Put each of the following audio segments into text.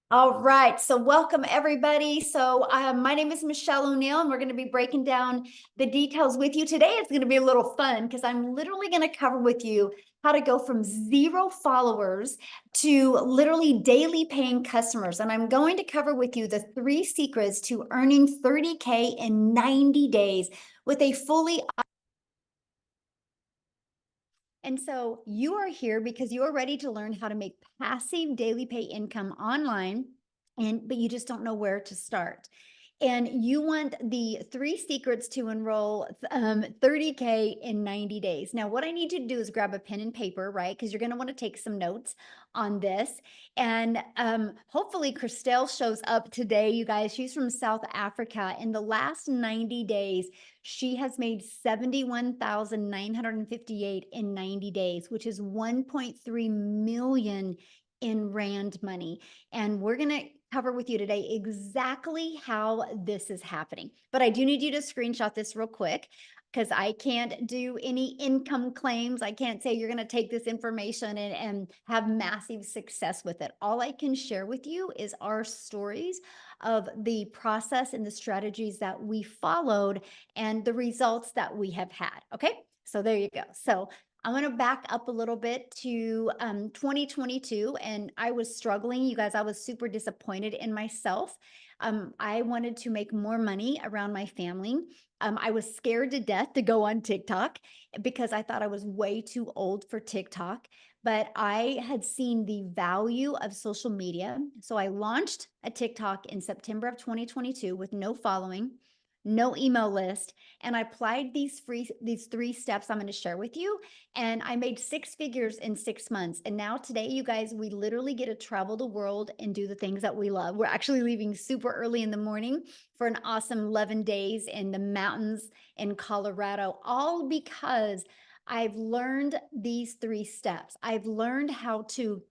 All right, so welcome everybody. My name is Michelle O'Neill, and we're going to be breaking down the details with you. Today it's going to be a little fun because I'm literally going to cover with you how to go from 0 followers to literally daily paying customers. And I'm going to cover with you the 3 secrets to earning 30K in 90 days with a fully. And so you are here because you are ready to learn how to make passive daily pay income online, but you just don't know where to start. And you want the 3 secrets to enroll 30K in 90 days. Now, what I need you to do is grab a pen and paper, right? Because you're going to want to take some notes on this. And hopefully, Christelle shows up today, you guys. She's from South Africa. In the last 90 days, she has made 71,958 in 90 days, which is 1.3 million in Rand money. And we're going to cover with you today exactly how this is happening. But I do need you to screenshot this real quick because I can't do any income claims. I can't say you're going to take this information and have massive success with it. All I can share with you is our stories of the process and the strategies that we followed and the results that we have had. Okay, so there you go. So I want to back up a little bit to 2022, and I was struggling. You guys, I was super disappointed in myself. I wanted to make more money around my family. I was scared to death to go on TikTok because I thought I was way too old for TikTok, but I had seen the value of social media. So I launched a TikTok in September of 2022 with no following, no email list, and I applied these 3 steps I'm going to share with you, and I made 6 figures in 6 months. And now today, you guys, we literally get to travel the world and do the things that we love. We're actually leaving super early in the morning for an awesome 11 days in the mountains in Colorado, all because I've learned these 3 steps. I've learned how to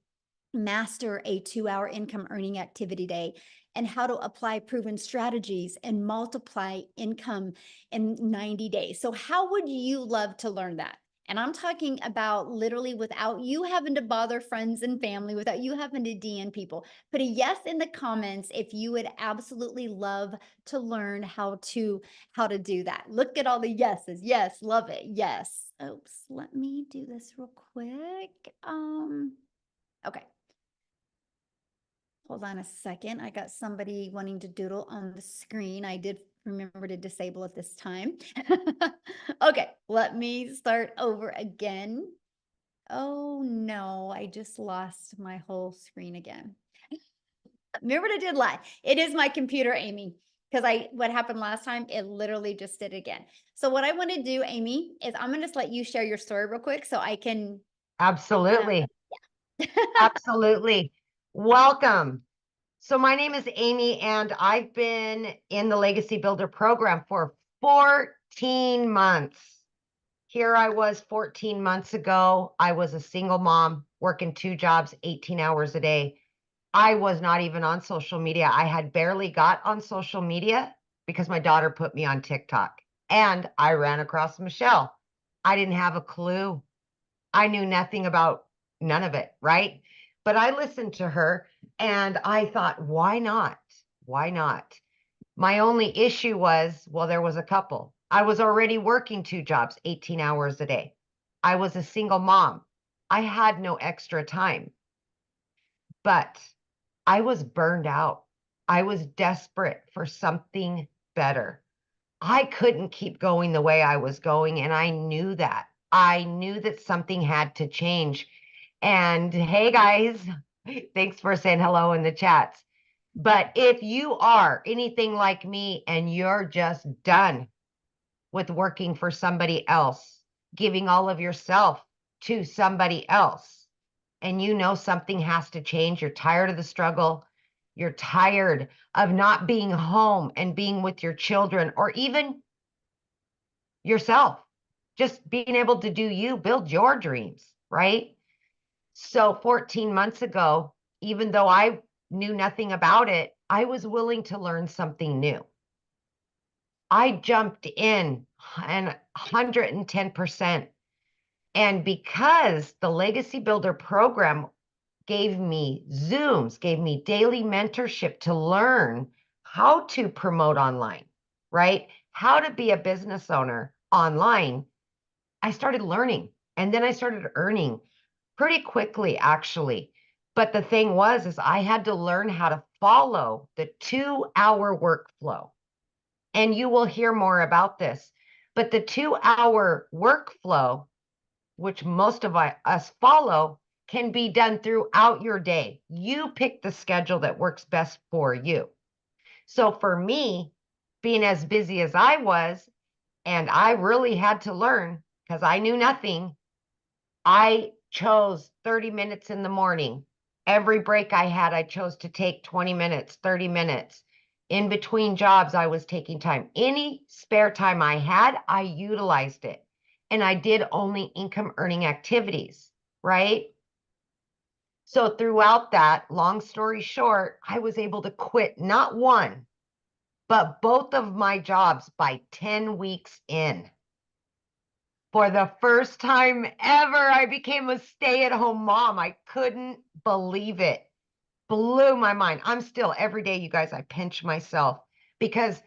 master a 2-hour income earning activity day and how to apply proven strategies and multiply income in 90 days. So how would you love to learn that? And I'm talking about literally without you having to bother friends and family, without you having to DM people. Put a yes in the comments if you would absolutely love to learn how to do that. Look at all the yeses. Yes, love it. Yes. Oops, let me do this real quick. Okay. Hold on a second. I got somebody wanting to doodle on the screen. I did remember to disable it this time. Okay, let me start over again. Oh no, I just lost my whole screen again. Remember what I did live. It is my computer, Amy, because what happened last time, it literally just did again. So what I want to do, Amy, is I'm going to just let you share your story real quick so I can Absolutely. yeah. Absolutely. Welcome. So my name is Amy, and I've been in the Legacy Builder program for 14 months. Here I was 14 months ago. I was a single mom working 2 jobs, 18 hours a day. I was not even on social media. I had barely got on social media because my daughter put me on TikTok, and I ran across Michelle. I didn't have a clue. I knew nothing about none of it, right? But I listened to her and I thought, why not? Why not? My only issue was, well, there was a couple. I was already working 2 jobs, 18 hours a day. I was a single mom. I had no extra time, but I was burned out. I was desperate for something better. I couldn't keep going the way I was going, and I knew that. I knew that something had to change. And hey, guys, thanks for saying hello in the chats. But if you are anything like me and you're just done with working for somebody else, giving all of yourself to somebody else, and you know something has to change, you're tired of the struggle, you're tired of not being home and being with your children or even yourself, just being able to do you, build your dreams, right? So 14 months ago, even though I knew nothing about it, I was willing to learn something new. I jumped in and 110%. And because the Legacy Builder program gave me Zooms, gave me daily mentorship to learn how to promote online, right? How to be a business owner online. I started learning, and then I started earning pretty quickly, actually. But the thing was, is I had to learn how to follow the 2-hour workflow. And you will hear more about this. But the 2-hour workflow, which most of us follow, can be done throughout your day. You pick the schedule that works best for you. So for me, being as busy as I was, and I really had to learn because I knew nothing, I chose 30 minutes in the morning. Every break I had, I chose to take 20 minutes, 30 minutes. In between jobs, I was taking time. Any spare time I had, I utilized it. And I did only income earning activities, right? So throughout that, long story short, I was able to quit not one, but both of my jobs by 10 weeks in. For the first time ever, I became a stay-at-home mom. I couldn't believe it. Blew my mind. I'm still, every day, you guys, I pinch myself because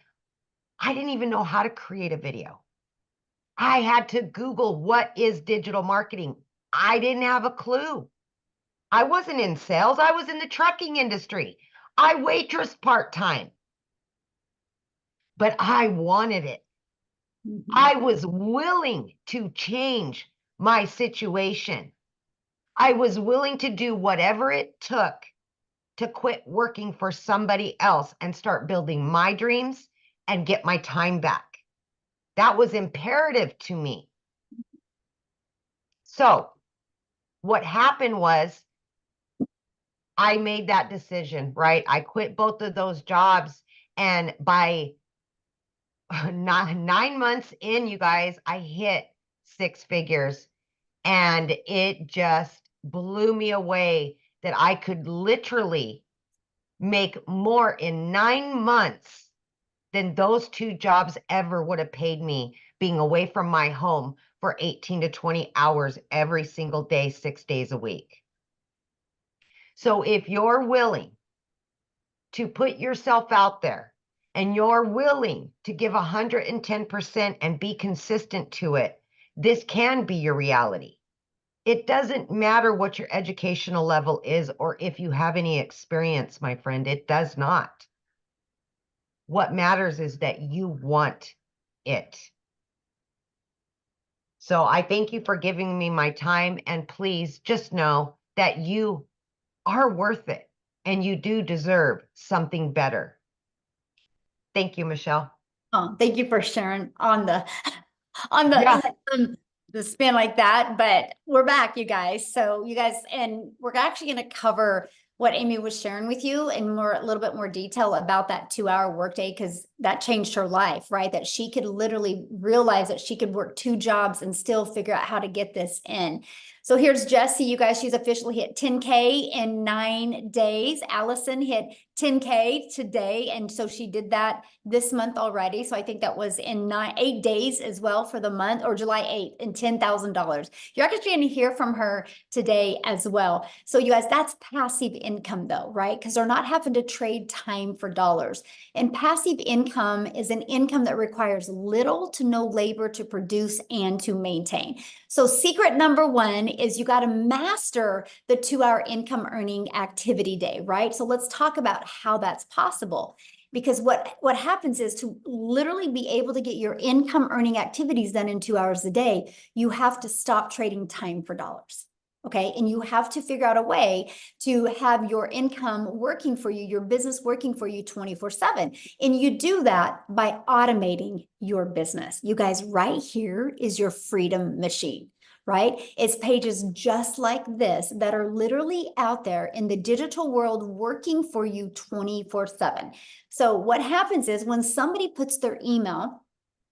I didn't even know how to create a video. I had to Google what is digital marketing. I didn't have a clue. I wasn't in sales. I was in the trucking industry. I waitress part-time. But I wanted it. I was willing to change my situation. I was willing to do whatever it took to quit working for somebody else and start building my dreams and get my time back. That was imperative to me. So what happened was I made that decision, right? I quit both of those jobs. And by 9 months in, you guys, I hit 6 figures. And it just blew me away that I could literally make more in 9 months than those 2 jobs ever would have paid me, being away from my home for 18 to 20 hours every single day, 6 days a week. So if you're willing to put yourself out there and you're willing to give 110% and be consistent to it, this can be your reality. It doesn't matter what your educational level is or if you have any experience, my friend. It does not. What matters is that you want it. So I thank you for giving me my time, and please just know that you are worth it and you do deserve something better. Thank you, Michelle. Oh, thank you for sharing on the Yeah. the spin like that. But we're back, you guys. So you guys, and we're actually going to cover what Amy was sharing with you in a little bit more detail about that 2-hour workday, because that changed her life, right? That she could literally realize that she could work 2 jobs and still figure out how to get this in. So here's Jessie, you guys, she's officially hit 10K in 9 days. Allison hit 10K today. And so she did that this month already. So I think that was in 8 days as well for the month, or July 8th, and $10,000. You're actually going to hear from her today as well. So you guys, that's passive income though, right? Because they're not having to trade time for dollars. And passive income is an income that requires little to no labor to produce and to maintain. So secret number 1 is you got to master the 2-hour income earning activity day, right? So let's talk about how that's possible. Because what happens is, to literally be able to get your income earning activities done in 2 hours a day, you have to stop trading time for dollars. Okay. And you have to figure out a way to have your income working for you, your business working for you 24/7. And you do that by automating your business. You guys, right here is your freedom machine, right? It's pages just like this that are literally out there in the digital world working for you 24/7. So what happens is, when somebody puts their email,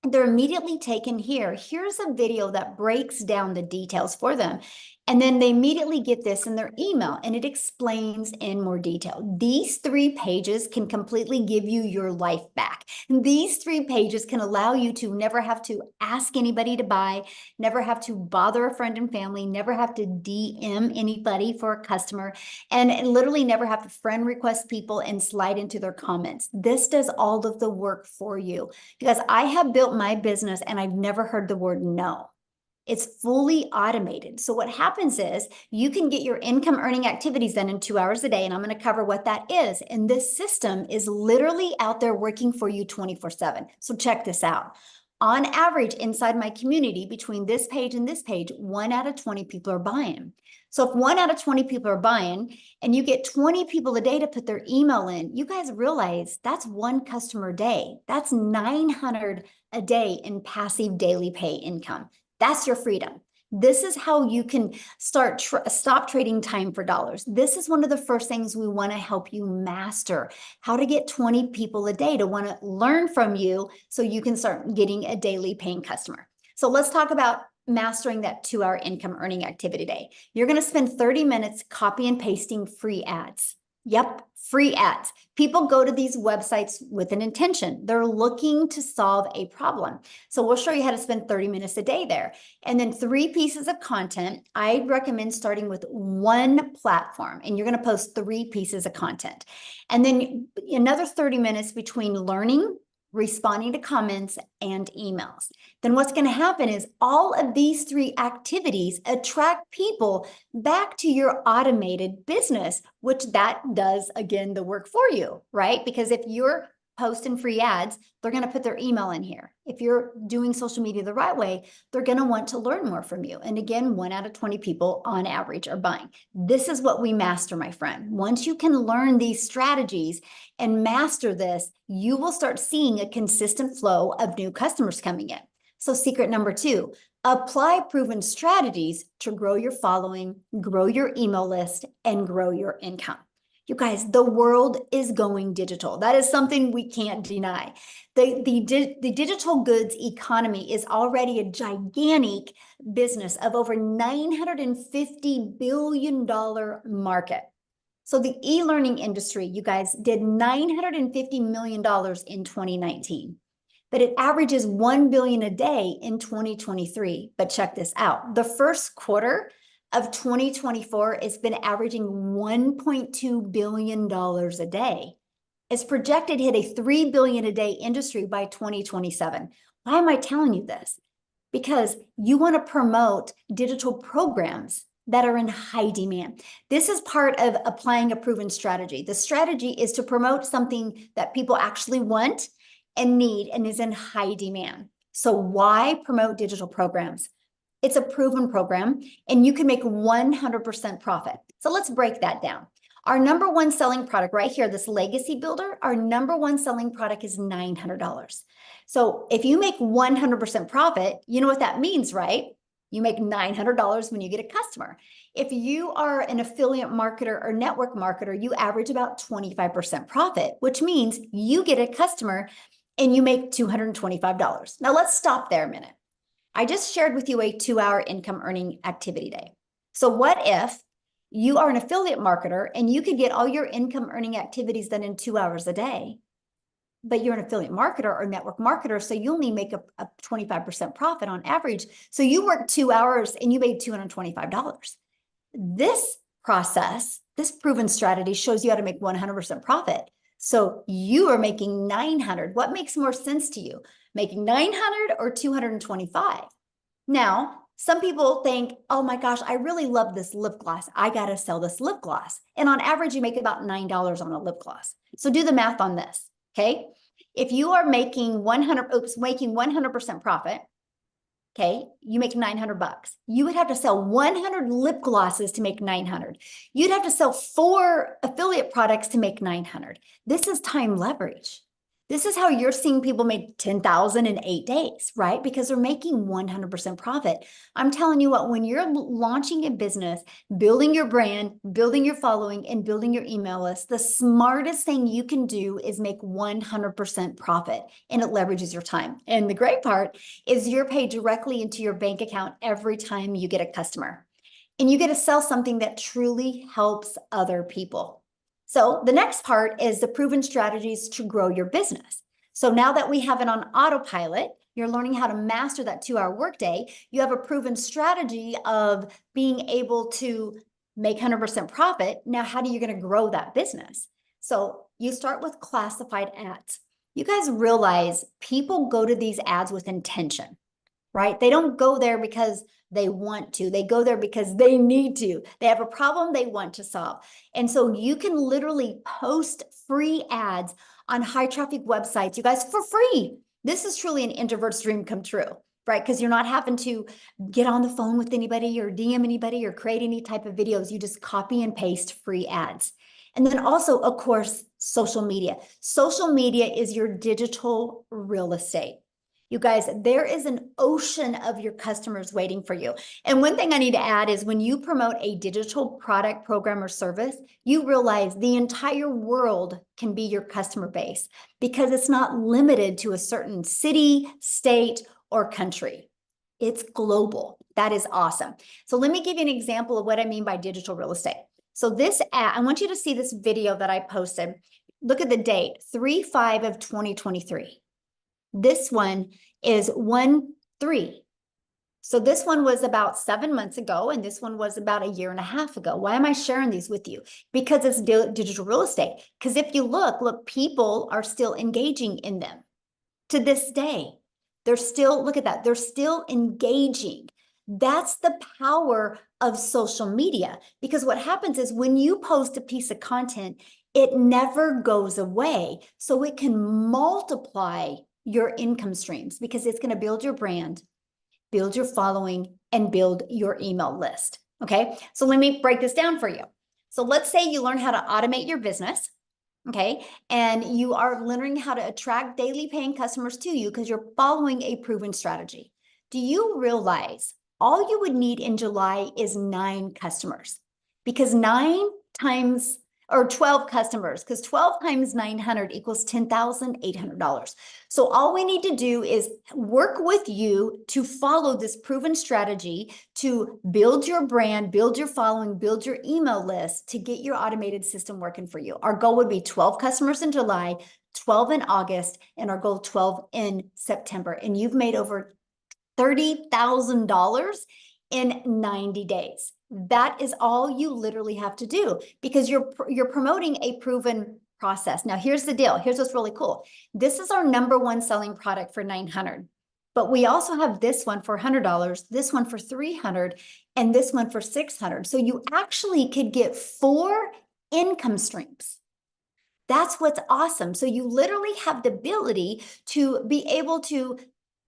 they're immediately taken here. Here's a video that breaks down the details for them. And then they immediately get this in their email and it explains in more detail. These 3 pages can completely give you your life back. These 3 pages can allow you to never have to ask anybody to buy, never have to bother a friend and family, never have to DM anybody for a customer, and literally never have to friend request people and slide into their comments. This does all of the work for you because I have built my business and I've never heard the word no. It's fully automated. So what happens is you can get your income earning activities done in 2 hours a day. And I'm going to cover what that is. And this system is literally out there working for you 24/7. So check this out. On average, inside my community, between this page and this page, 1 out of 20 people are buying. So if 1 out of 20 people are buying and you get 20 people a day to put their email in, you guys realize that's 1 customer a day. That's 900 a day in passive daily pay income. That's your freedom. This is how you can stop trading time for dollars. This is one of the first things we want to help you master, how to get 20 people a day to want to learn from you so you can start getting a daily paying customer. So let's talk about mastering that 2-hour income earning activity day. You're going to spend 30 minutes copy and pasting free ads. Yep, free ads. People go to these websites with an intention. They're looking to solve a problem. So we'll show you how to spend 30 minutes a day there. And then 3 pieces of content. I recommend starting with 1 platform and you're going to post 3 pieces of content. And then another 30 minutes between learning, responding to comments, and emails. Then what's going to happen is all of these 3 activities attract people back to your automated business, which that does, again, the work for you, right? Because if you're posting free ads, they're going to put their email in here. If you're doing social media the right way, they're going to want to learn more from you. And again, 1 out of 20 people on average are buying. This is what we master, my friend. Once you can learn these strategies and master this, you will start seeing a consistent flow of new customers coming in. So secret number 2, apply proven strategies to grow your following, grow your email list, and grow your income. You guys, the world is going digital. That is something we can't deny. The digital goods economy is already a gigantic business of over $950 billion market. So the e-learning industry, you guys, did $950 million in 2019, but it averages $1 billion a day in 2023. But check this out. The first quarter of 2024, it's been averaging $1.2 billion a day. It's projected to hit a $3 billion a day industry by 2027. Why am I telling you this? Because you want to promote digital programs that are in high demand. This is part of applying a proven strategy. The strategy is to promote something that people actually want and need and is in high demand. So why promote digital programs? It's a proven program and you can make 100% profit. So let's break that down. Our number 1 selling product right here, this Legacy Builder, our number 1 selling product is $900. So if you make 100% profit, you know what that means, right? You make $900 when you get a customer. If you are an affiliate marketer or network marketer, you average about 25% profit, which means you get a customer and you make $225. Now let's stop there a minute. I just shared with you a 2-hour income earning activity day. So what if you are an affiliate marketer and you could get all your income earning activities done in 2 hours a day, but you're an affiliate marketer or network marketer, so you only make a 25% profit on average. So you work 2 hours and you made $225. This process, this proven strategy shows you how to make 100% profit. So you are making 900. What makes more sense to you? Making 900 or 225? Now, some people think, oh my gosh, I really love this lip gloss. I got to sell this lip gloss. And on average, you make about $9 on a lip gloss. So do the math on this, okay? If you are making 100% profit, okay, you make 900 bucks. You would have to sell 100 lip glosses to make 900. You'd have to sell 4 affiliate products to make 900. This is time leverage. This is how you're seeing people make 10,000 in 8 days, right? Because they're making 100% profit. I'm telling you what, when you're launching a business, building your brand, building your following, and building your email list, the smartest thing you can do is make 100% profit, and it leverages your time. And the great part is you're paid directly into your bank account every time you get a customer. and you get to sell something that truly helps other people. So the next part is the proven strategies to grow your business. So now that we have it on autopilot, you're learning how to master that 2-hour workday. You have a proven strategy of being able to make 100% profit. Now, how are you going to grow that business? So you start with classified ads. You guys realize people go to these ads with intention, right? They don't go there because they want to. They go there because they need to. They have a problem they want to solve. And so you can literally post free ads on high traffic websites, you guys, for free. This is truly an introvert's dream come true, right? Because you're not having to get on the phone with anybody or DM anybody or create any type of videos. You just copy and paste free ads. And then also, of course, social media. Social media is your digital real estate. You guys, there is an ocean of your customers waiting for you. And one thing I need to add is when you promote a digital product, program, or service, you realize the entire world can be your customer base because it's not limited to a certain city, state, or country. It's global. That is awesome. So let me give you an example of what I mean by digital real estate. So this ad, I want you to see this video that I posted. Look at the date, 3/5 of 2023. This one is 1/3. So this one was about 7 months ago, and this one was about a year and a half ago. Why am I sharing these with you? Because it's digital real estate. Because if you look, people are still engaging in them to this day. They're still, look at that, they're still engaging. That's the power of social media. Because what happens is when you post a piece of content, it never goes away. So it can multiply your income streams because it's going to build your brand, build your following, and build your email list. Okay, so let me break this down for you. So let's say you learn how to automate your business, okay, and you are learning how to attract daily paying customers to you because you're following a proven strategy. Do you realize all you would need in July is 9 customers? Because 9 times or 12 customers, because 12 times 900 equals $10,800. So all we need to do is work with you to follow this proven strategy to build your brand, build your following, build your email list to get your automated system working for you. Our goal would be 12 customers in July, 12 in August, and our goal 12 in September. And you've made over $30,000 in 90 days. That is all you literally have to do because you're promoting a proven process. Now, here's the deal. Here's what's really cool. This is our #1 selling product for $900, but we also have this one for $100, this one for $300, and this one for $600. So you actually could get 4 income streams. That's what's awesome. So you literally have the ability to be able to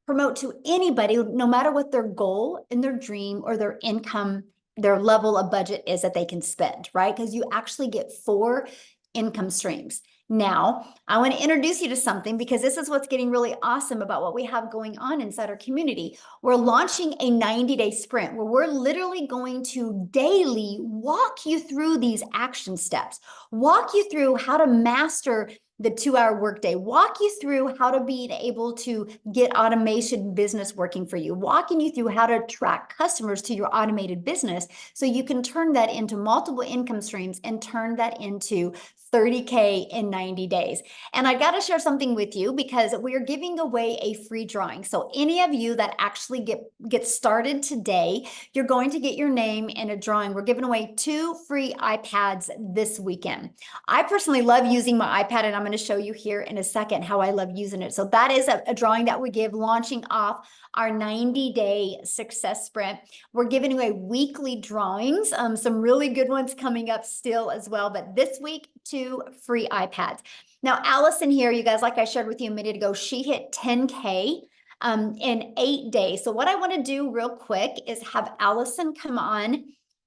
promote to anybody, no matter what their goal and their dream or their income, their level of budget is that they can spend, right? Because you actually get 4 income streams. Now, I want to introduce you to something because this is what's getting really awesome about what we have going on inside our community. We're launching a 90-day sprint where we're literally going to daily walk you through these action steps, walk you through how to master the 2-hour workday, walk you through how to be able to get automation business working for you, walking you through how to attract customers to your automated business so you can turn that into multiple income streams and turn that into 30K in 90 days. And I got to share something with you because we're giving away a free drawing. So any of you that actually get started today, you're going to get your name in a drawing. We're giving away 2 free iPads this weekend. I personally love using my iPad, and I'm going to show you here in a second how I love using it. So that is a drawing that we give launching off our 90-day success sprint. We're giving away weekly drawings, some really good ones coming up still as well. But this week, 2 free iPads. Now, Allison here, you guys, like I shared with you a minute ago, she hit 10K in 8 days. So what I want to do real quick is have Allison come on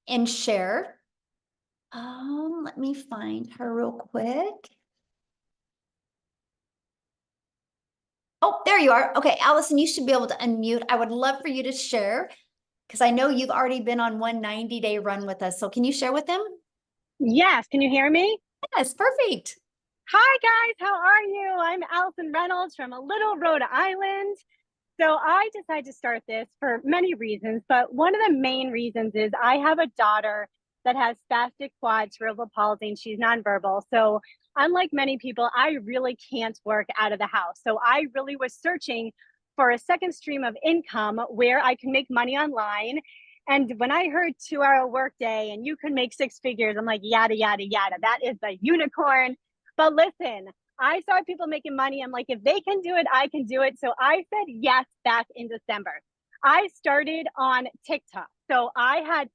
and share. Let me find her real quick. Oh, there you are. Okay, Allison, you should be able to unmute. I would love for you to share because I know you've already been on one 90-day run with us. So can you share with them? Yes, can you hear me? Yes, perfect. Hi guys, how are you? I'm Allison Reynolds from a little Rhode Island. So I decided to start this for many reasons, but one of the main reasons is I have a daughter that has spastic quad cerebral palsy and she's nonverbal. So unlike many people, I really can't work out of the house. So I really was searching for a second stream of income where I can make money online. And when I heard 2-hour workday and you can make six figures, I'm like, yada, yada, yada. That is the unicorn. But listen, I saw people making money. I'm like, if they can do it, I can do it. So I said yes back in December. I started on TikTok. So I had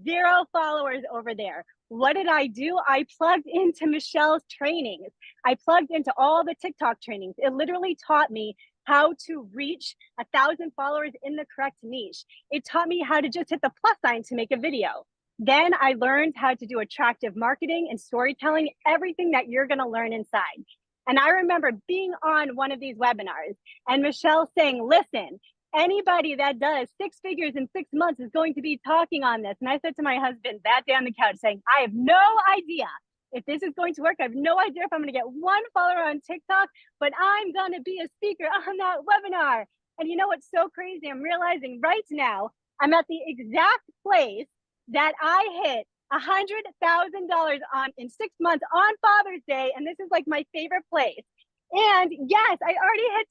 0 followers over there. What did I do? I plugged into Michelle's trainings. I plugged into all the TikTok trainings. It literally taught me how to reach 1,000 followers in the correct niche. It taught me how to just hit the plus sign to make a video. Then I learned how to do attractive marketing and storytelling, everything that you're going to learn inside. And I remember being on one of these webinars and Michelle saying, listen, anybody that does 6 figures in 6 months is going to be talking on this. And I said to my husband that day on the couch saying, I have no idea if this is going to work. I have no idea if I'm going to get 1 follower on TikTok, but I'm going to be a speaker on that webinar. And you know what's so crazy? I'm realizing right now, I'm at the exact place that I hit $100,000 on in 6 months on Father's Day. And this is like my favorite place. And yes, I already hit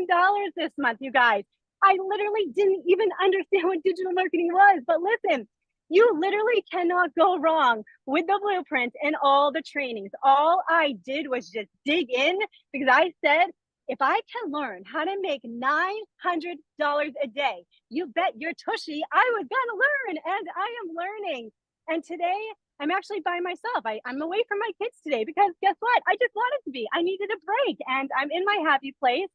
$10,000 this month, you guys. I literally didn't even understand what digital marketing was. But listen, you literally cannot go wrong with the blueprint and all the trainings. All I did was just dig in because I said, if I can learn how to make $900 a day, you bet your tushy I was gonna learn, and I am learning. And today I'm actually by myself. I'm away from my kids today because guess what? I just wanted to be. I needed a break and I'm in my happy place.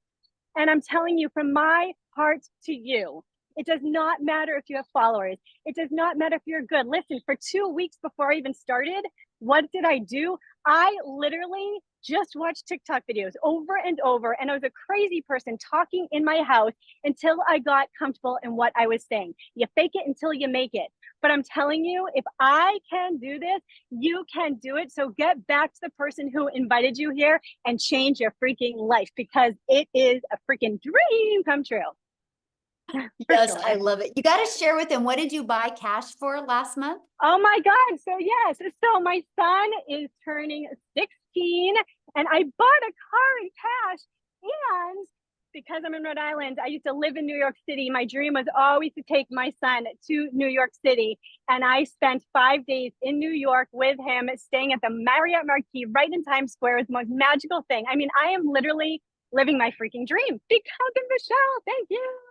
And I'm telling you from my heart to you, it does not matter if you have followers. It does not matter if you're good. Listen, for 2 weeks before I even started, what did I do? I literally just watched TikTok videos over and over. And I was a crazy person talking in my house until I got comfortable in what I was saying. You fake it until you make it. But I'm telling you, if I can do this, you can do it. So get back to the person who invited you here and change your freaking life because it is a freaking dream come true. Yes, Sure. I love it. You got to share with them. What did you buy cash for last month? Oh my God. So yes. So my son is turning 16 and I bought a car in cash. And because I'm in Rhode Island, I used to live in New York City. My dream was always to take my son to New York City. And I spent 5 days in New York with him, staying at the Marriott Marquis right in Times Square. It was the most magical thing. I mean, I am literally living my freaking dream because of Michelle. Thank you.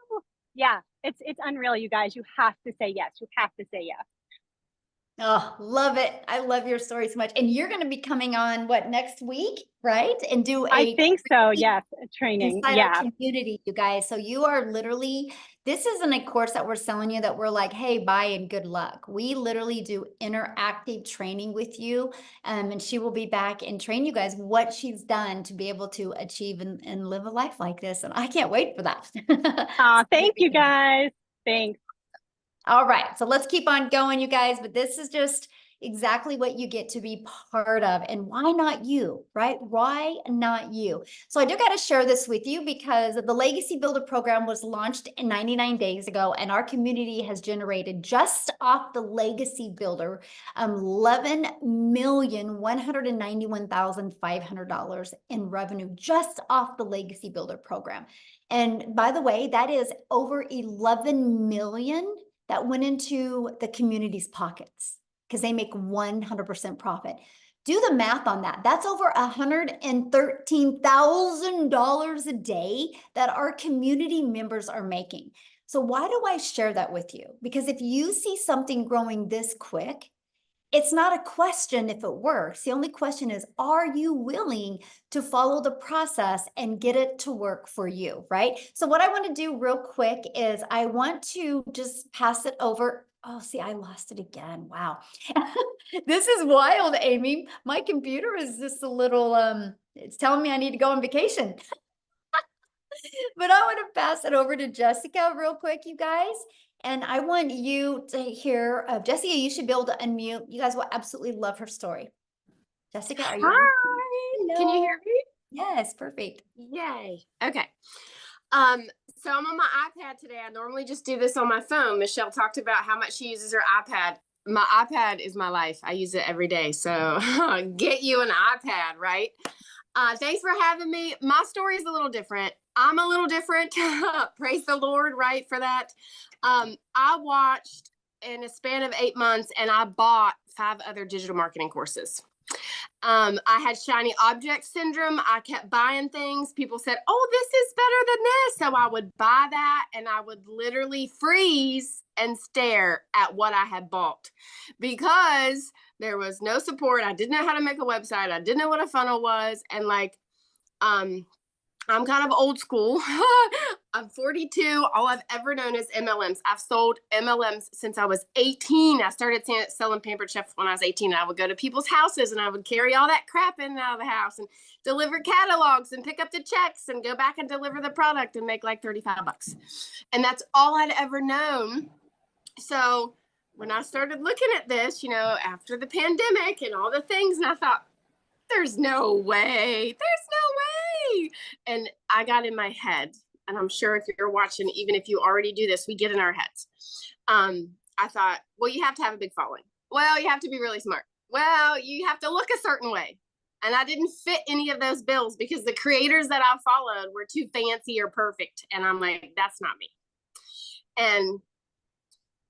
Yeah, it's unreal, you guys. You have to say yes. You have to say yes. Oh, love it. I love your story so much. And you're going to be coming on what next week, right? And do I a think so. Yes, training. inside Yeah. our community, you guys. So you are literally, this isn't a course that we're selling you that we're like, hey, buy and good luck. We literally do interactive training with you. And she will be back and train you guys what she's done to be able to achieve and live a life like this. And I can't wait for that. Thank you guys. Thanks. All right, so let's keep on going, you guys, but this is just exactly what you get to be part of. And why not you, right? Why not you? So I do got to share this with you because the Legacy Builder program was launched 99 days ago, and our community has generated just off the Legacy Builder $11,191,500 in revenue just off the Legacy Builder program. And by the way, that is over 11 million that went into the community's pockets because they make 100% profit. Do the math on that. That's over $113,000 a day that our community members are making. So why do I share that with you? Because if you see something growing this quick, it's not a question if it works. The only question is, are you willing to follow the process and get it to work for you, right? So what I want to do real quick is I want to just pass it over. Oh, see, I lost it again. Wow. This is wild, Amy. My computer is just a little, it's telling me I need to go on vacation. But I want to pass it over to Jessica real quick, you guys. And I want you to hear, Jessica, you should be able to unmute. You guys will absolutely love her story. Jessica, are you? Hi, can you hear me? Yes, perfect. Yay. Okay. So I'm on my iPad today. I normally just do this on my phone. Michelle talked about how much she uses her iPad. My iPad is my life. I use it every day. So get you an iPad, right? Thanks for having me. My story is a little different. I'm a little different. Praise the Lord, right, for that. I watched in a span of 8 months and I bought 5 other digital marketing courses. I had shiny object syndrome. I kept buying things. People said, oh, this is better than this. So I would buy that and I would literally freeze and stare at what I had bought because there was no support. I didn't know how to make a website. I didn't know what a funnel was. And I'm kind of old school. I'm 42. All I've ever known is MLMs. I've sold MLMs since I was 18. I started selling Pampered Chef when I was 18. I would go to people's houses and I would carry all that crap in and out of the house and deliver catalogs and pick up the checks and go back and deliver the product and make like 35 bucks. And that's all I'd ever known. So when I started looking at this, you know, after the pandemic and all the things, and I thought, there's no way. And I got in my head, and I'm sure if you're watching, even if you already do this, we get in our heads. I thought, well, you have to have a big following. Well, you have to be really smart. Well, you have to look a certain way. And I didn't fit any of those bills because the creators that I followed were too fancy or perfect. And I'm like, that's not me. And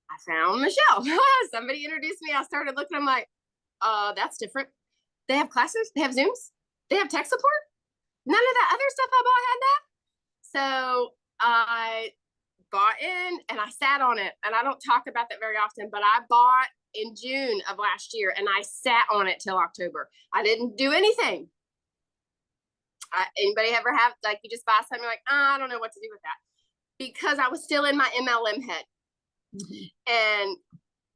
I found Michelle. Somebody introduced me. I started looking. I'm like, that's different. They have classes. They have Zooms. They have tech support. None of that other stuff I bought had that. So I bought in and I sat on it. And I don't talk about that very often, but I bought in June of last year and I sat on it till October. I didn't do anything. Anybody ever have, like, you just buy something like, I don't know what to do with that, because I was still in my MLM head. And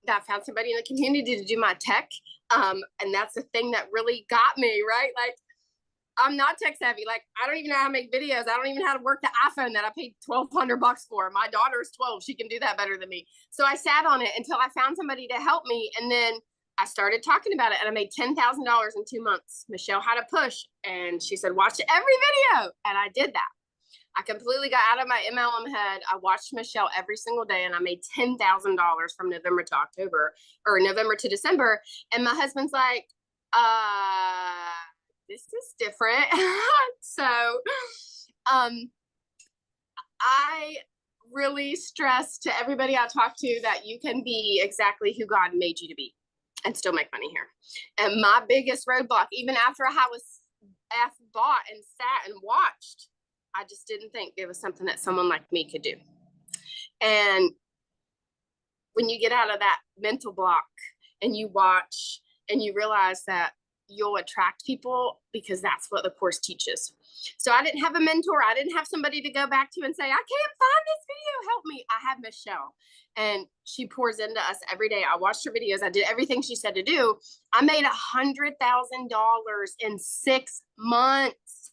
I found somebody in the community to do my tech. And that's the thing that really got me, right? Like, I'm not tech savvy. Like, I don't even know how to make videos. I don't even know how to work the iPhone that I paid $1,200 for. My daughter's 12. She can do that better than me. So I sat on it until I found somebody to help me. And then I started talking about it and I made $10,000 in 2 months. Michelle had a push and she said, watch every video. And I did that. I completely got out of my MLM head. I watched Michelle every single day and I made $10,000 from November to October, or November to December. And my husband's like, this is different. So I really stress to everybody I talk to that you can be exactly who God made you to be and still make money here. And my biggest roadblock, even after I was bought and sat and watched, I just didn't think it was something that someone like me could do. And when you get out of that mental block and you watch and you realize that you'll attract people, because that's what the course teaches. So I didn't have a mentor. I didn't have somebody to go back to and say, I can't find this video, help me. I have Michelle and she pours into us every day. I watched her videos. I did everything she said to do. I made $100,000 in 6 months.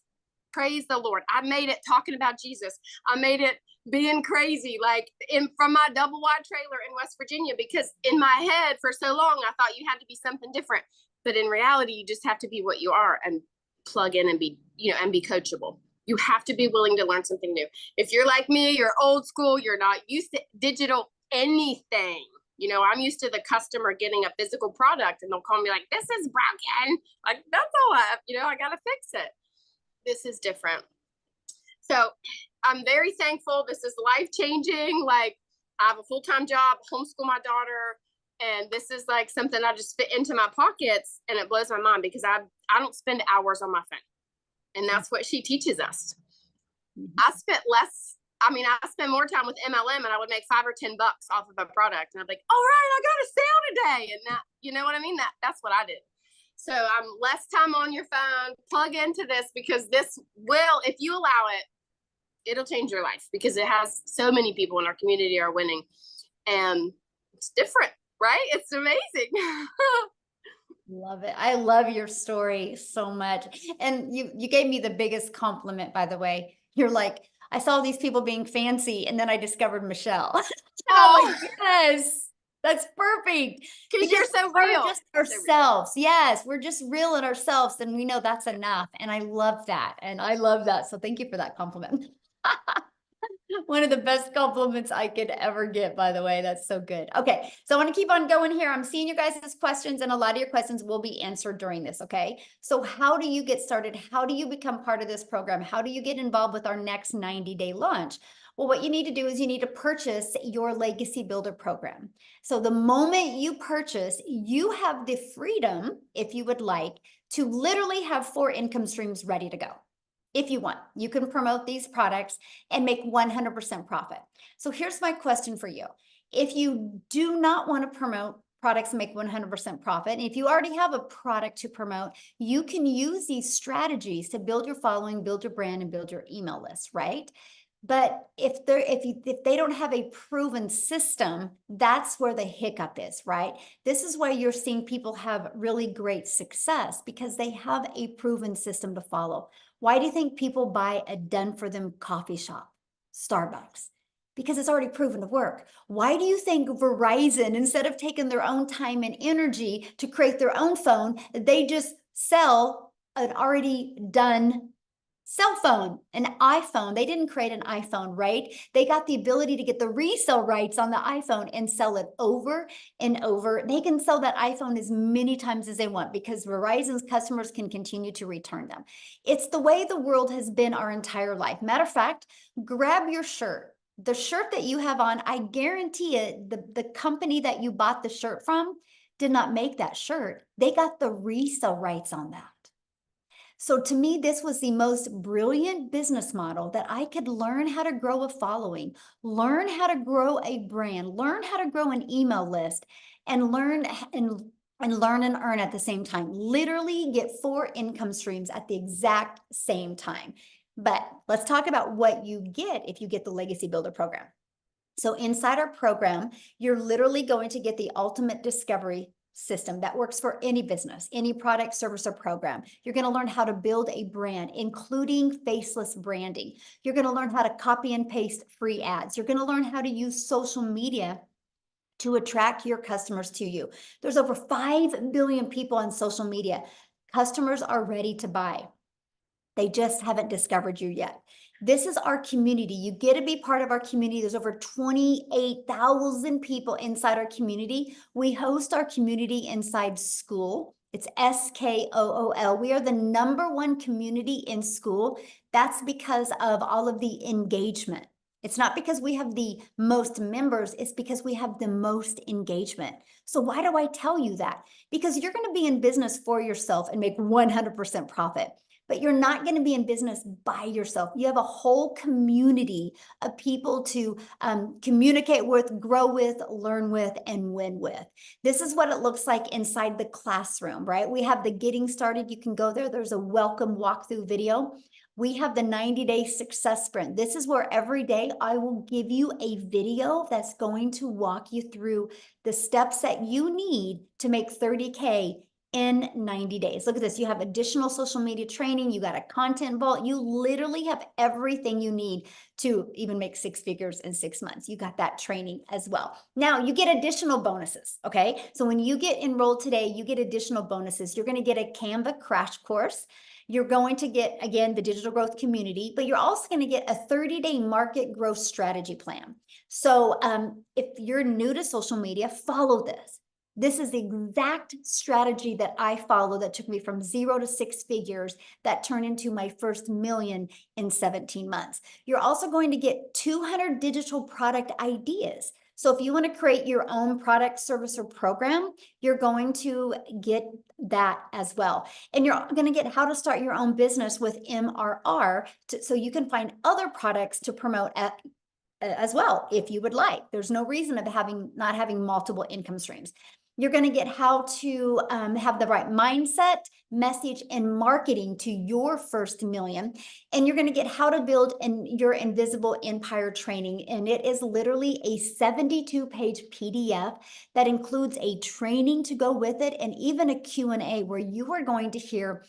Praise the Lord. I made it talking about Jesus. I made it being crazy, like from my double wide trailer in West Virginia, because in my head for so long, I thought you had to be something different. But in reality, you just have to be what you are and plug in and be, and be coachable. You have to be willing to learn something new. If you're like me, you're old school, you're not used to digital anything. I'm used to the customer getting a physical product and they'll call me like, this is broken. Like, that's all I got to fix it. This is different. So I'm very thankful. This is life-changing. Like, I have a full-time job, homeschool my daughter. And this is like something I just fit into my pockets, and it blows my mind because I don't spend hours on my phone. And that's what she teaches us. I spent I spend more time with MLM and I would make $5 or $10 off of a product. And I'd be like, all right, I got a sale today. And that, you know what I mean? That's what I did. So I'm less time on your phone, plug into this, because this will, if you allow it, it'll change your life, because it has so many people in our community are winning, and it's different. Right? It's amazing. Love it. I love your story so much. And you gave me the biggest compliment, by the way. You're like, I saw these people being fancy and then I discovered Michelle. Oh, yes, that's perfect. Because you're so we're real. just ourselves. Yes, we're just real in ourselves, and we know that's enough. And I love that. So thank you for that compliment. One of the best compliments I could ever get, by the way. That's so good. Okay, so I want to keep on going here. I'm seeing you guys' questions, and a lot of your questions will be answered during this, okay? So how do you get started? How do you become part of this program? How do you get involved with our next 90-day launch? Well, what you need to do is you need to purchase your Legacy Builder program. So the moment you purchase, you have the freedom, if you would like, to literally have 4 income streams ready to go. If you want, you can promote these products and make 100% profit. So here's my question for you. If you do not want to promote products and make 100% profit, and if you already have a product to promote, you can use these strategies to build your following, build your brand, and build your email list, right? But if they don't have a proven system, that's where the hiccup is, right? This is why you're seeing people have really great success, because they have a proven system to follow. Why do you think people buy a done for them coffee shop, Starbucks? Because it's already proven to work. Why do you think Verizon, instead of taking their own time and energy to create their own phone, they just sell an already done cell phone, an iPhone? They didn't create an iPhone, right? They got the ability to get the resale rights on the iPhone and sell it over and over. They can sell that iPhone as many times as they want because Verizon's customers can continue to return them. It's the way the world has been our entire life. Matter of fact, grab your shirt. The shirt that you have on, I guarantee it, the company that you bought the shirt from did not make that shirt. They got the resale rights on that. So to me, this was the most brilliant business model that I could learn how to grow a following, learn how to grow a brand, learn how to grow an email list, and learn and earn at the same time. Literally get 4 income streams at the exact same time. But let's talk about what you get if you get the Legacy Builder program. So inside our program, you're literally going to get the ultimate discovery system that works for any business, any product, service, or program. You're going to learn how to build a brand, including faceless branding. You're going to learn how to copy and paste free ads. You're going to learn how to use social media to attract your customers to you. There's over 5 billion people on social media. Customers are ready to buy. They just haven't discovered you yet. This is our community. You get to be part of our community. There's over 28,000 people inside our community. We host our community inside Skool. It's Skool. We are the #1 community in Skool. That's because of all of the engagement. It's not because we have the most members, it's because we have the most engagement. So why do I tell you that? Because you're going to be in business for yourself and make 100% profit. But you're not going to be in business by yourself. You have a whole community of people to communicate with, grow with, learn with, and win with. This is what it looks like inside the classroom, right? We have the Getting Started. You can go there. There's a welcome walkthrough video. We have the 90-day success sprint. This is where every day I will give you a video that's going to walk you through the steps that you need to make 30K in 90 days. Look at this. You have additional social media training. You got a content vault. You literally have everything you need to even make 6 figures in 6 months. You got that training as well. Now you get additional bonuses. Okay. So when you get enrolled today, you get additional bonuses. You're going to get a Canva crash course. You're going to get, again, the digital growth community, but you're also going to get a 30-day market growth strategy plan. So if you're new to social media, follow this. This is the exact strategy that I follow that took me from 0 to 6 figures that turned into my first million in 17 months. You're also going to get 200 digital product ideas. So if you want to create your own product, service, or program, you're going to get that as well. And you're going to get how to start your own business with MRR so you can find other products to promote as well, if you would like. There's no reason of not having multiple income streams. You're going to get how to have the right mindset, message, and marketing to your first million. And you're going to get how to build your invisible empire training. And it is literally a 72-page PDF that includes a training to go with it and even a Q&A where you are going to hear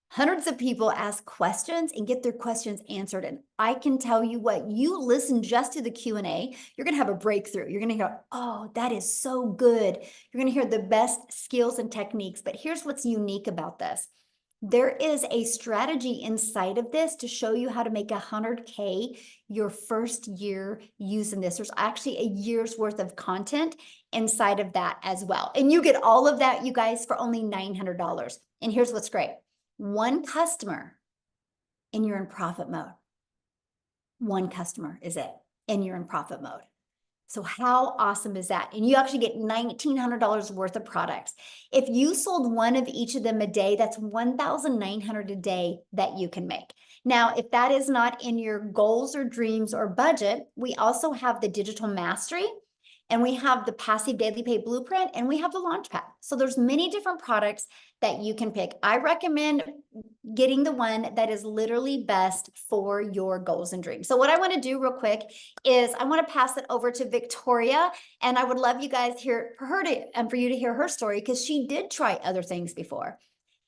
hundreds of people ask questions and get their questions answered. And I can tell you what, you listen just to the Q&A, you're going to have a breakthrough. You're going to hear, oh, that is so good. You're going to hear the best skills and techniques. But here's what's unique about this. There is a strategy inside of this to show you how to make 100K your first year using this. There's actually a year's worth of content inside of that as well. And you get all of that, you guys, for only $900. And here's what's great. One customer and you're in profit mode. One customer is it, and you're in profit mode. So how awesome is that? And you actually get $1,900 worth of products. If you sold one of each of them a day, that's $1,900 a day that you can make. Now, if that is not in your goals or dreams or budget, we also have the Digital Mastery, and we have the Passive Daily Pay Blueprint, and we have the Launchpad. So there's many different products that you can pick. I recommend getting the one that is literally best for your goals and dreams. So what I want to do real quick is I want to pass it over to Victoria, and I would love you guys for you to hear her story, because she did try other things before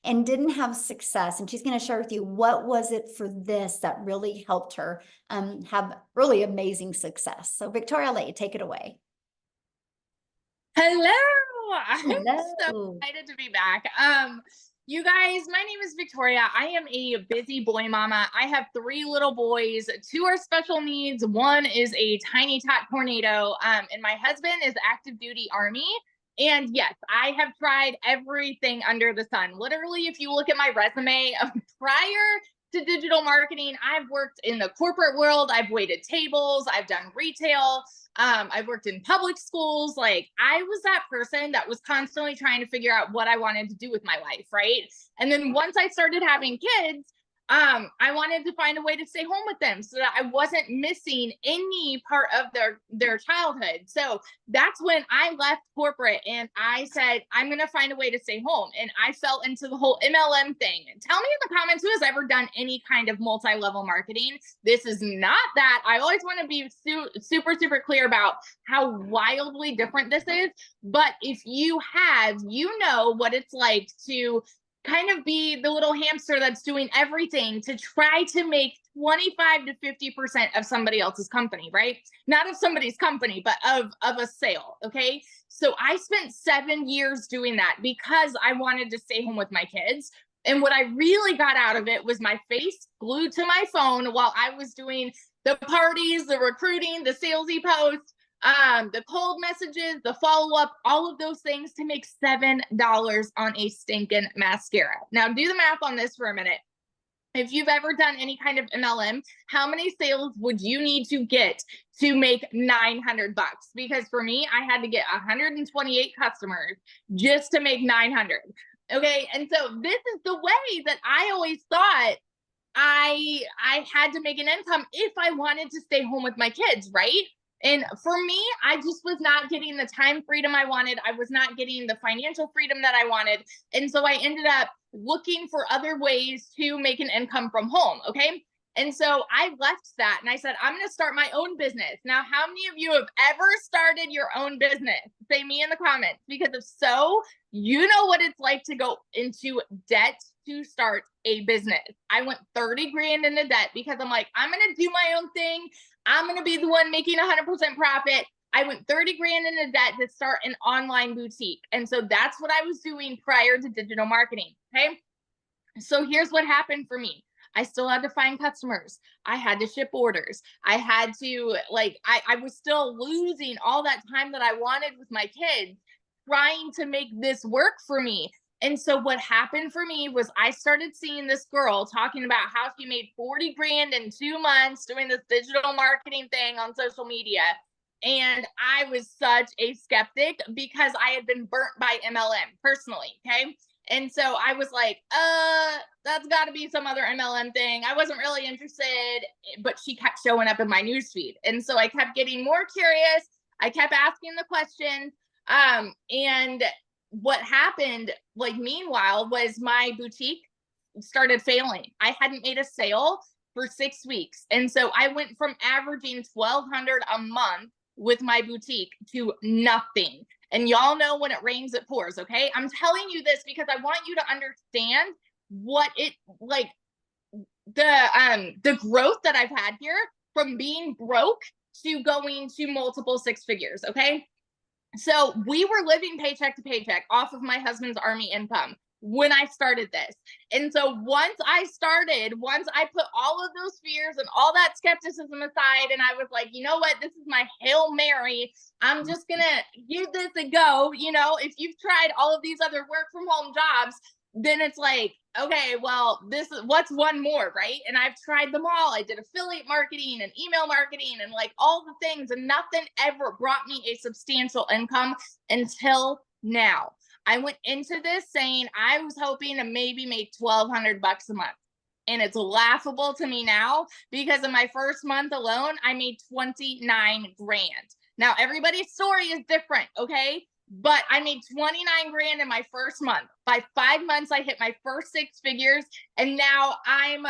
and didn't have success. And she's going to share with you what was it for this that really helped her have really amazing success. So Victoria, I'll let you take it away. Hello. I'm so Hello. excited to be back. You guys, my name is Victoria. I am a busy boy mama. I have 3 little boys. 2 are special needs. 1 is a tiny tot tornado. And my husband is active duty Army. And yes, I have tried everything under the sun. Literally, if you look at my resume prior to digital marketing, I've worked in the corporate world. I've waited tables. I've done retail. I've worked in public schools. Like, I was that person that was constantly trying to figure out what I wanted to do with my life, right? And then once I started having kids, I wanted to find a way to stay home with them so that I wasn't missing any part of their childhood. So that's when I left corporate and I said, I'm going to find a way to stay home. And I fell into the whole MLM thing. And tell me in the comments who has ever done any kind of multi-level marketing. This is not that. I always want to be super, super clear about how wildly different this is. But if you have, you know what it's like to kind of be the little hamster that's doing everything to try to make 25 to 50% of somebody else's company, right? Not of somebody's company, but of a sale, okay? So I spent 7 years doing that because I wanted to stay home with my kids. And what I really got out of it was my face glued to my phone while I was doing the parties, the recruiting, the salesy posts, the cold messages, the follow-up, all of those things to make $7 on a stinking mascara. Now do the math on this for a minute. If you've ever done any kind of MLM, how many sales would you need to get to make $900? Because for me, I had to get 128 customers just to make 900. Okay. And so this is the way that I always thought I had to make an income if I wanted to stay home with my kids, right? And for me, I just was not getting the time freedom I wanted. I was not getting the financial freedom that I wanted. And so I ended up looking for other ways to make an income from home. Okay. And so I left that and I said, I'm going to start my own business. Now, how many of you have ever started your own business? Say me in the comments, because if so, you know what it's like to go into debt to start a business. I went 30 grand into debt because I'm like, I'm going to do my own thing. I'm going to be the one making 100% profit. I went 30 grand into debt to start an online boutique. And so that's what I was doing prior to digital marketing. Okay. So here's what happened for me. I still had to find customers. I had to ship orders. I had to I was still losing all that time that I wanted with my kids trying to make this work for me. And so what happened for me was I started seeing this girl talking about how she made 40 grand in 2 months doing this digital marketing thing on social media. And I was such a skeptic because I had been burnt by MLM personally. Okay. And so I was like, that's got to be some other MLM thing. I wasn't really interested, but she kept showing up in my newsfeed. And so I kept getting more curious. I kept asking the questions. And what happened, meanwhile, was my boutique started failing. I hadn't made a sale for 6 weeks. And so I went from averaging $1,200 a month with my boutique to nothing. And y'all know when it rains, it pours. Okay. I'm telling you this because I want you to understand what it the growth that I've had here from being broke to going to multiple 6 figures. Okay. So we were living paycheck to paycheck off of my husband's Army income. when I started this. And so once I put all of those fears and all that skepticism aside, and I was like, you know what, this is my Hail Mary. I'm just gonna give this a go. You know, if you've tried all of these other work from home jobs, then it's like, okay, well, this is what's one more, right? And I've tried them all. I did affiliate marketing and email marketing and like all the things, and nothing ever brought me a substantial income until now. I went into this saying I was hoping to maybe make $1,200 a month. And it's laughable to me now because in my first month alone, I made 29 grand. Now, everybody's story is different, okay? But I made 29 grand in my first month. By 5 months, I hit my first 6 figures. And now I'm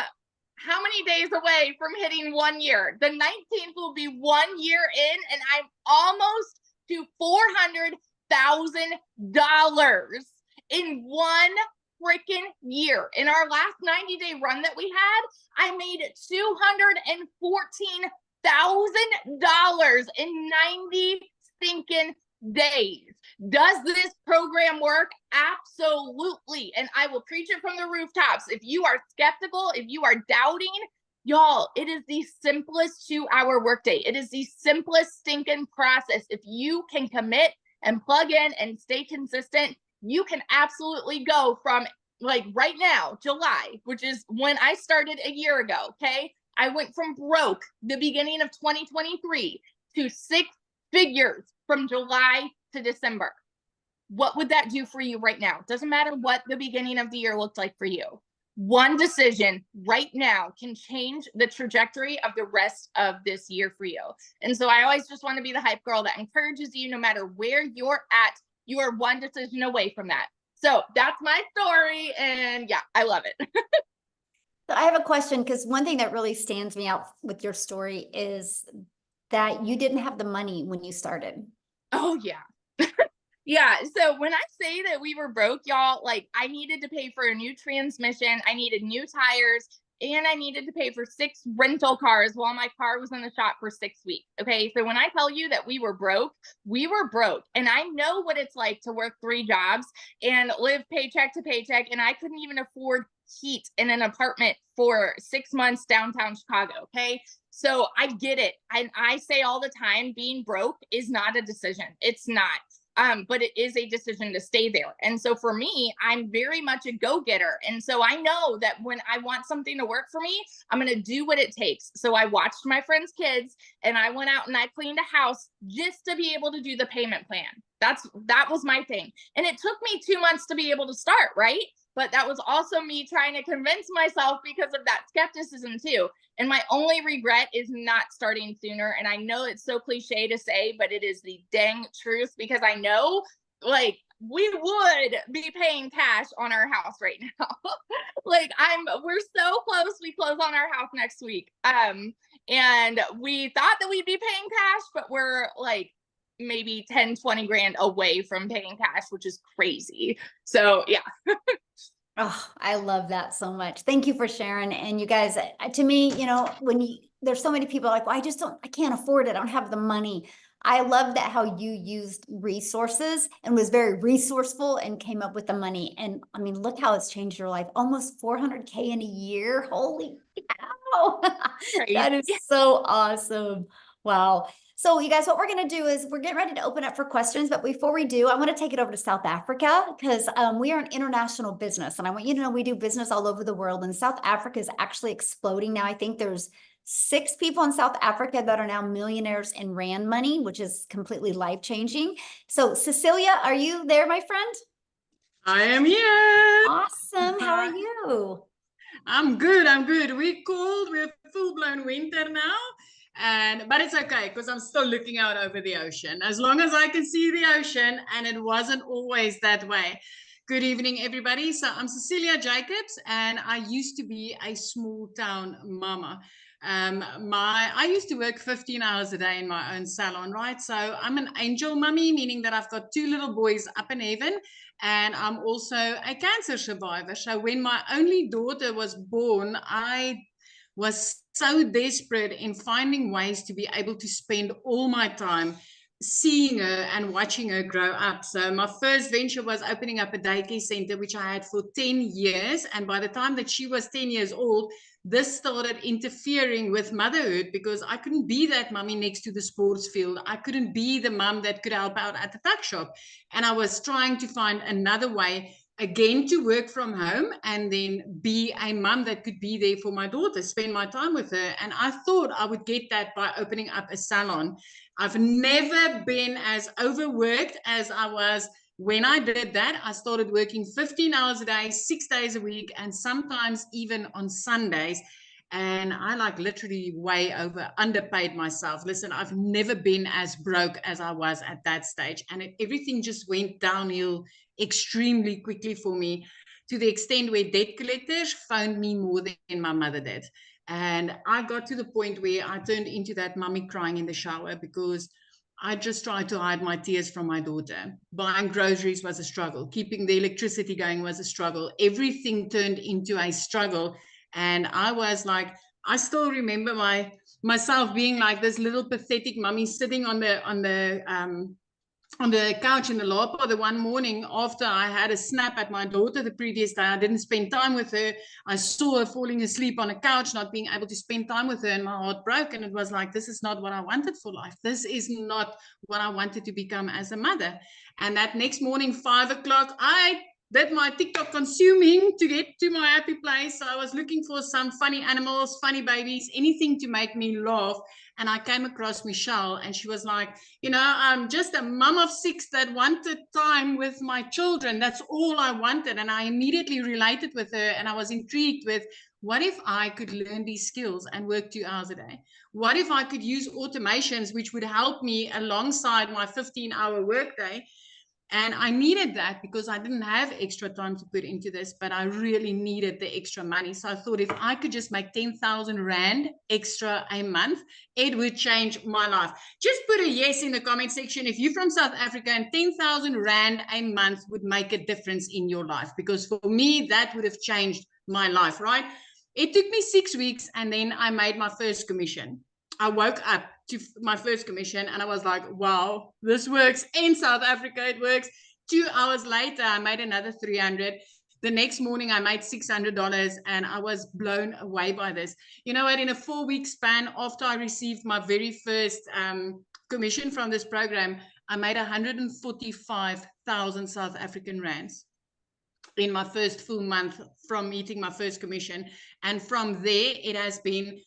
how many days away from hitting 1 year? The 19th will be 1 year in, and I'm almost to $400,000 in 1 freaking year. In our last 90-day run that we had, I made $214,000 in 90 stinking days. Does this program work? Absolutely. And I will preach it from the rooftops. If you are skeptical, if you are doubting, y'all, it is the simplest 2-hour workday. It is the simplest stinking process. If you can commit and plug in and stay consistent, you can absolutely go from, like, right now, July, which is when I started a year ago, okay? I went from broke the beginning of 2023 to 6 figures from July to December. What would that do for you right now? Doesn't matter what the beginning of the year looked like for you. One decision right now can change the trajectory of the rest of this year for you. And so I always just want to be the hype girl that encourages you, no matter where you're at, you are one decision away from that. So that's my story. And yeah, I love it. So I have a question, because one thing that really stands me out with your story is that you didn't have the money when you started. Oh, yeah. Yeah. So when I say that we were broke, y'all, like, I needed to pay for a new transmission, I needed new tires, and I needed to pay for 6 rental cars while my car was in the shop for 6 weeks. Okay. So when I tell you that we were broke, we were broke. And I know what it's like to work 3 jobs and live paycheck to paycheck. And I couldn't even afford heat in an apartment for 6 months downtown Chicago. Okay. So I get it. And I say all the time, being broke is not a decision. It's not. But it is a decision to stay there. And so for me, I'm very much a go-getter. And so I know that when I want something to work for me, I'm going to do what it takes. So I watched my friends' kids and I went out and I cleaned a house just to be able to do the payment plan. That was my thing. And it took me 2 months to be able to start, right? But that was also me trying to convince myself because of that skepticism too. And my only regret is not starting sooner. And I know it's so cliche to say, but it is the dang truth, because I know, like, we would be paying cash on our house right now. Like, we're so close. We close on our house next week. And we thought that we'd be paying cash, but we're like maybe 10, 20 grand away from paying cash, which is crazy. So yeah. Oh, I love that so much. Thank you for sharing. And you guys, to me, you know, there's so many people like, well, I can't afford it. I don't have the money. I love that how you used resources and was very resourceful and came up with the money. And I mean, look how it's changed your life. Almost 400K in a year. Holy cow. That is so awesome. Wow. So you guys, what we're going to do is we're getting ready to open up for questions. But before we do, I want to take it over to South Africa, because we are an international business. And I want you to know we do business all over the world. And South Africa is actually exploding now. I think there's 6 people in South Africa that are now millionaires in Rand money, which is completely life-changing. So Cecilia, are you there, my friend? I am here. Awesome. How are you? I'm good. We're cold. We're full-blown winter now. But it's okay, because I'm still looking out over the ocean. As long as I can see the ocean, and it wasn't always that way. Good evening, everybody. So I'm Cecilia Jacobs, and I used to be a small town mama. I used to work 15 hours a day in my own salon, right? So I'm an angel mummy, meaning that I've got 2 little boys up in heaven, and I'm also a cancer survivor. So when my only daughter was born, I was so desperate in finding ways to be able to spend all my time seeing her and watching her grow up. So my first venture was opening up a daycare center, which I had for 10 years. And by the time that she was 10 years old, this started interfering with motherhood because I couldn't be that mummy next to the sports field. I couldn't be the mum that could help out at the tuck shop. And I was trying to find another way again to work from home and then be a mum that could be there for my daughter, spend my time with her. And I thought I would get that by opening up a salon. I've never been as overworked as I was when I did that. I started working 15 hours a day, 6 days a week, and sometimes even on Sundays. And I like literally way underpaid myself. Listen, I've never been as broke as I was at that stage. And everything just went downhill extremely quickly for me, to the extent where debt collectors phoned me more than my mother did. And I got to the point where I turned into that mummy crying in the shower because I just tried to hide my tears from my daughter. Buying groceries was a struggle. Keeping the electricity going was a struggle. Everything turned into a struggle. And I was like, I still remember myself being like this little pathetic mummy sitting on the couch in the lapa the one morning after I had a snap at my daughter the previous day. I didn't spend time with her. I saw her falling asleep on a couch, not being able to spend time with her, and my heart broke. And it was like, this is not what I wanted for life. This is not what I wanted to become as a mother. And that next morning, 5 o'clock, I did my TikTok consuming to get to my happy place. So I was looking for some funny animals, funny babies, anything to make me laugh. And I came across Michelle, and she was like, you know, I'm just a mom of 6 that wanted time with my children. That's all I wanted. And I immediately related with her, and I was intrigued with, what if I could learn these skills and work 2 hours a day? What if I could use automations which would help me alongside my 15-hour workday? And I needed that because I didn't have extra time to put into this, but I really needed the extra money. So I thought if I could just make 10,000 Rand extra a month, it would change my life. Just put a yes in the comment section if you're from South Africa and 10,000 Rand a month would make a difference in your life. Because for me, that would have changed my life, right? It took me 6 weeks, and then I made my first commission. I woke up to my first commission and I was like, wow, this works. In South Africa, it works. 2 hours later, I made another 300. The next morning, I made $600, and I was blown away by this. You know what? In a 4-week span after I received my very first commission from this program, I made 145,000 South African rands in my first full month from meeting my first commission. And from there, it has been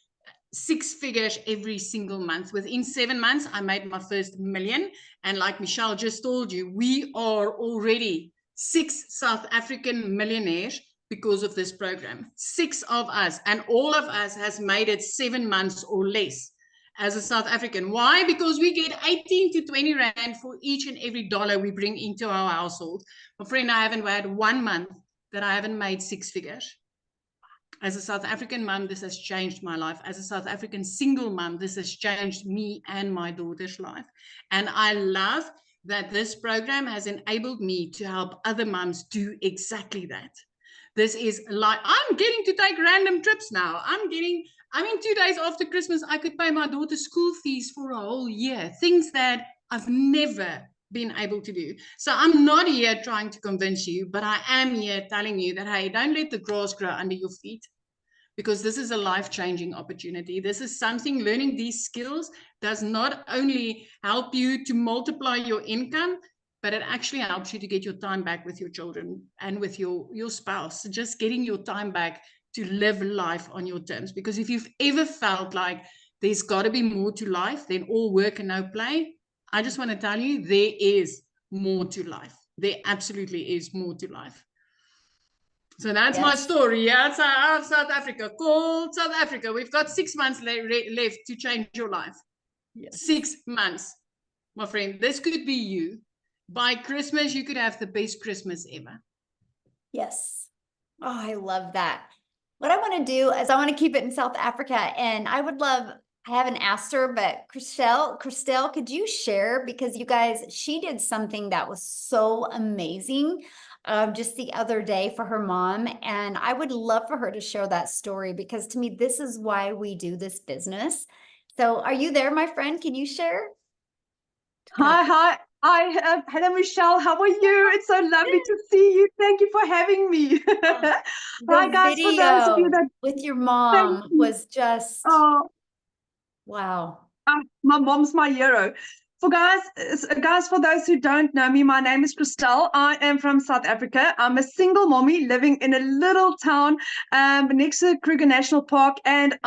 6 figures every single month. Within 7 months, I made my first million. And like Michelle just told you, we are already 6 South African millionaires because of this program. 6 of us, and all of us has made it 7 months or less as a South African. Why? Because we get 18 to 20 Rand for each and every dollar we bring into our household. My friend, I haven't had 1 month that I haven't made 6 figures. As a South African mom, this has changed my life. As a South African single mom, this has changed me and my daughter's life. And I love that this program has enabled me to help other moms do exactly that. This is like, I'm getting to take random trips now. I mean, 2 days after Christmas, I could pay my daughter's school fees for a whole year. Things that I've never been able to do. So I'm not here trying to convince you, but I am here telling you that, hey, don't let the grass grow under your feet, because this is a life-changing opportunity. This is something, learning these skills does not only help you to multiply your income, but it actually helps you to get your time back with your children and with your spouse, just getting your time back to live life on your terms. Because if you've ever felt like there's got to be more to life than all work and no play, I just want to tell you, there is more to life. There absolutely is more to life. So that's my story. Yeah, it's out of South Africa, called South Africa. We've got 6 months left to change your life. Yes. 6 months, my friend. This could be you. By Christmas, you could have the best Christmas ever. Yes. Oh, I love that. What I want to do is I want to keep it in South Africa, and I would love, I haven't asked her, but Christelle, could you share? Because you guys, she did something that was so amazing just the other day for her mom. And I would love for her to share that story, because to me, this is why we do this business. So are you there, my friend? Can you share? Hi. Hello, Michelle. How are you? It's so lovely to see you. Thank you for having me. The Hi, guys. For those of you video that with your thank mom you. was just Oh, wow. my mom's my hero. Guys, for those who don't know me, my name is Christelle. I am from South Africa. I'm a single mommy living in a little town next to Kruger National Park, and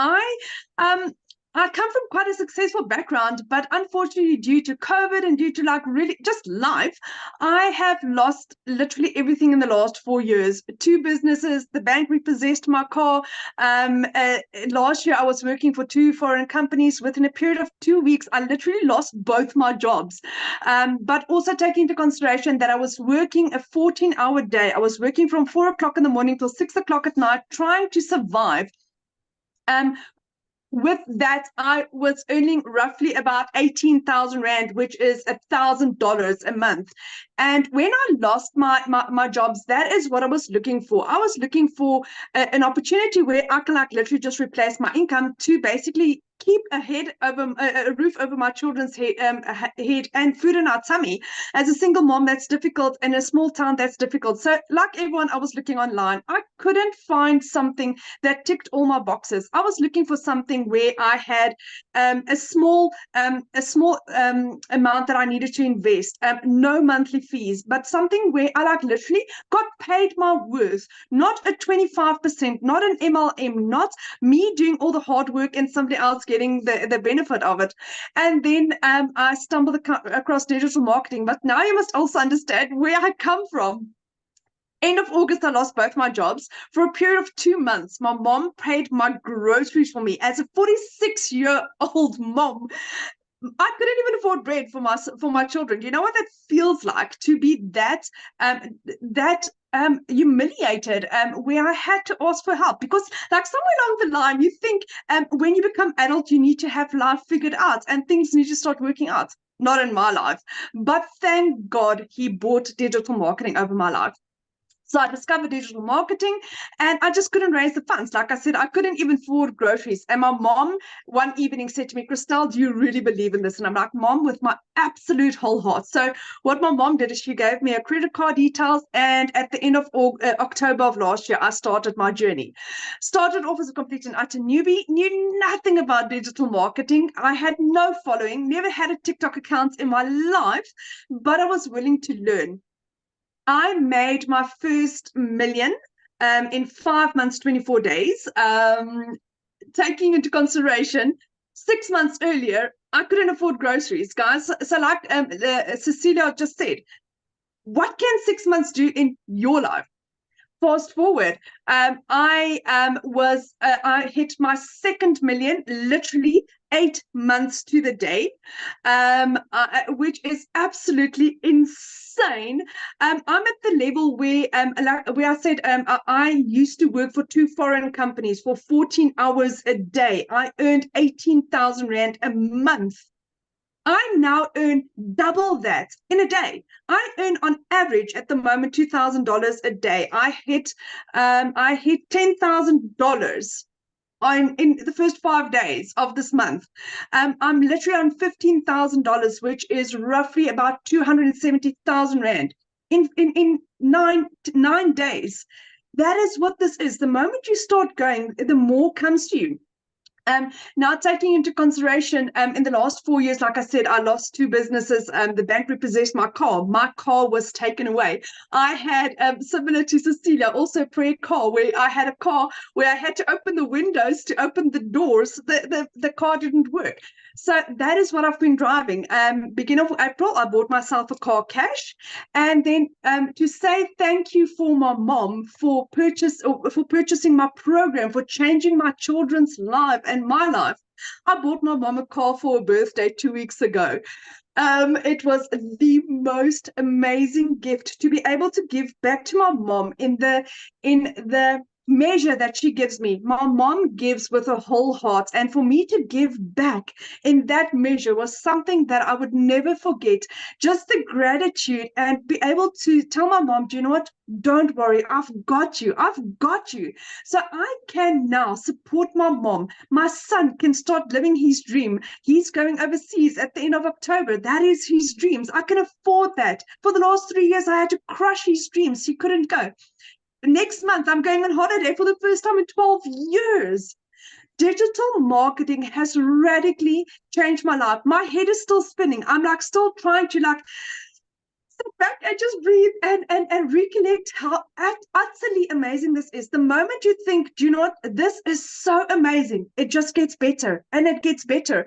I come from quite a successful background, but unfortunately, due to COVID and due to like really just life, I have lost literally everything in the last 4 years. 2 businesses, the bank repossessed my car. Last year, I was working for 2 foreign companies. Within a period of 2 weeks, I literally lost both my jobs. But also taking into consideration that I was working a 14-hour day. I was working from 4 o'clock in the morning till 6 o'clock at night, trying to survive. With that, I was earning roughly about 18,000 Rand, which is $1,000 a month. And when I lost my jobs, that is what I was looking for. I was looking for an opportunity where I can like literally just replace my income to basically keep a roof over my children's head and food in our tummy. As a single mom, that's difficult. In a small town, that's difficult. So like everyone, I was looking online. I couldn't find something that ticked all my boxes. I was looking for something where I had a small amount that I needed to invest, no monthly fees, but something where I like literally got paid my worth, not a 25%, not an MLM, not me doing all the hard work and somebody else getting the benefit of it. And then I stumbled across digital marketing, but now you must also understand where I come from. End of August, I lost both my jobs. For a period of 2 months, my mom paid my groceries for me. As a 46-year-old mom, I couldn't even afford bread for my children. Do you know what that feels like to be that humiliated, where I had to ask for help? Because like somewhere along the line, you think when you become adult, you need to have life figured out and things need to start working out. Not in my life, but thank God he bought digital marketing over my life. So I discovered digital marketing and I just couldn't raise the funds. Like I said, I couldn't even afford groceries. And my mom one evening said to me, Christelle, do you really believe in this? And I'm like, Mom, with my absolute whole heart. So what my mom did is she gave me a credit card details. And at the end of October of last year, I started my journey. Started off as a complete and utter newbie, knew nothing about digital marketing. I had no following, never had a TikTok account in my life, but I was willing to learn. I made my first million in 5 months, 24 days. Taking into consideration, 6 months earlier, I couldn't afford groceries, guys. So like Cecilia just said, what can 6 months do in your life? Fast forward, I hit my second million literally 8 months to the day, which is absolutely insane. I'm at the level where I said I used to work for 2 foreign companies for 14 hours a day. I earned 18,000 Rand a month. I now earn double that in a day. I earn on average at the moment $2,000 a day. I hit $10,000 in the first 5 days of this month. I'm literally on $15,000, which is roughly about 270,000 Rand in 9 days. That is what this is. The moment you start going, the more comes to you. Now, taking into consideration, in the last 4 years, like I said, I lost 2 businesses. The bank repossessed my car. My car was taken away. I had, similar to Cecilia, also a prayer car where I had a car where I had to open the windows to open the doors. The car didn't work. So that is what I've been driving. Beginning of April, I bought myself a car cash. And then to say thank you for my mom for purchasing my program, for changing my children's life and my life. I bought my mom a car for her birthday 2 weeks ago. It was the most amazing gift to be able to give back to my mom in the measure that she gives me. My mom gives with her whole heart, and for me to give back in that measure was something that I would never forget. Just the gratitude and be able to tell my mom, do you know what? Don't worry, I've got you. I've got you. So I can now support my mom. My son can start living his dream. He's going overseas at the end of October. That is his dreams. I can afford that. For the last 3 years, I had to crush his dreams. He couldn't go. Next month, I'm going on holiday for the first time in 12 years. Digital marketing has radically changed my life. My head is still spinning. I'm like still trying to like sit back and just breathe and recollect how utterly amazing this is. The moment you think, do you know what, this is so amazing, it just gets better and it gets better.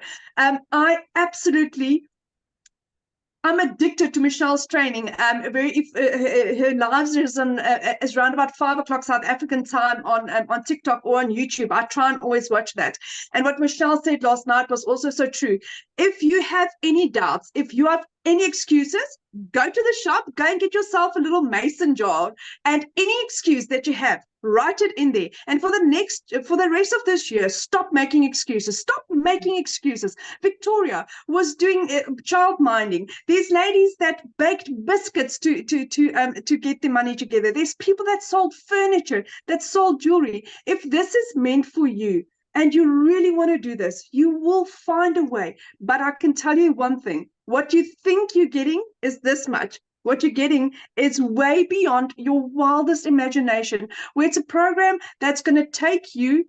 I'm addicted to Michelle's training. Her lives is around about 5 o'clock South African time on TikTok or on YouTube. I try and always watch that. And what Michelle said last night was also so true. If you have any doubts, if you have any excuses, go to the shop, go and get yourself a little mason jar, and any excuse that you have, write it in there. And for the rest of this year, stop making excuses. Stop making excuses. Victoria was doing child minding. There's ladies that baked biscuits to get the money together. There's people that sold furniture, that sold jewelry. If this is meant for you, and you really want to do this, you will find a way. But I can tell you one thing, what you think you're getting is this much. What you're getting is way beyond your wildest imagination, where it's a program that's going to take you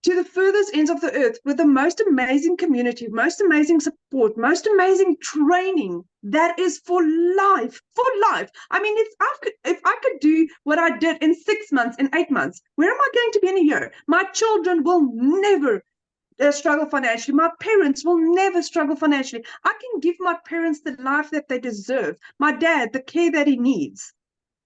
to the furthest ends of the earth with the most amazing community, most amazing support, most amazing training that is for life, for life. I mean, if I could do what I did in 6 months, in 8 months, where am I going to be in a year? My children will never struggle financially. My parents will never struggle financially. I can give my parents the life that they deserve. My dad, the care that he needs.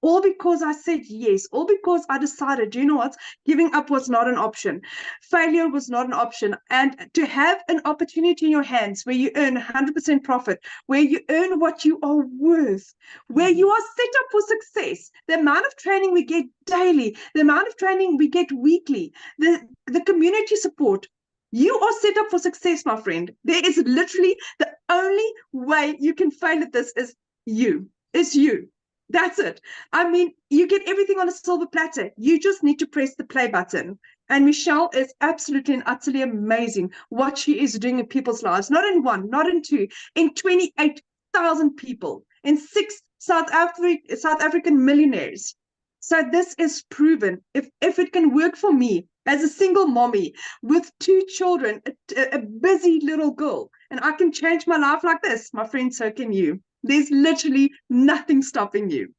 All because I said yes, all because I decided, you know what, giving up was not an option. Failure was not an option. And to have an opportunity in your hands where you earn 100% profit, where you earn what you are worth, where you are set up for success, the amount of training we get daily, the amount of training we get weekly, the community support, you are set up for success, my friend. There is literally the only way you can fail at this is you. It's you. That's it. I mean, you get everything on a silver platter. You just need to press the play button. And Michelle is absolutely and utterly amazing what she is doing in people's lives. Not in one, not in two, in 28,000 people, in 6 South African millionaires. So this is proven. If it can work for me as a single mommy with 2 children, a busy little girl, and I can change my life like this, my friend, so can you. There's literally nothing stopping you.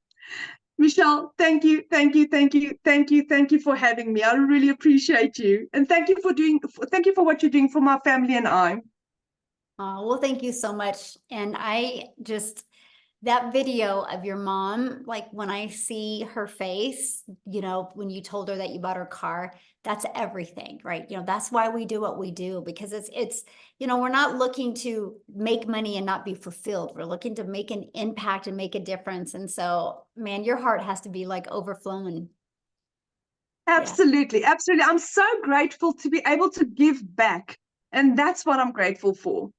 Michelle, thank you for having me. I really appreciate you. And thank you for what you're doing for my family and I. Oh, well, thank you so much. And that video of your mom, like when I see her face, you know, when you told her that you bought her car, that's everything, right? You know, that's why we do what we do, because it's, you know, we're not looking to make money and not be fulfilled. We're looking to make an impact and make a difference. And so, man, your heart has to be like overflowing. Absolutely. Yeah. Absolutely. I'm so grateful to be able to give back. And that's what I'm grateful for.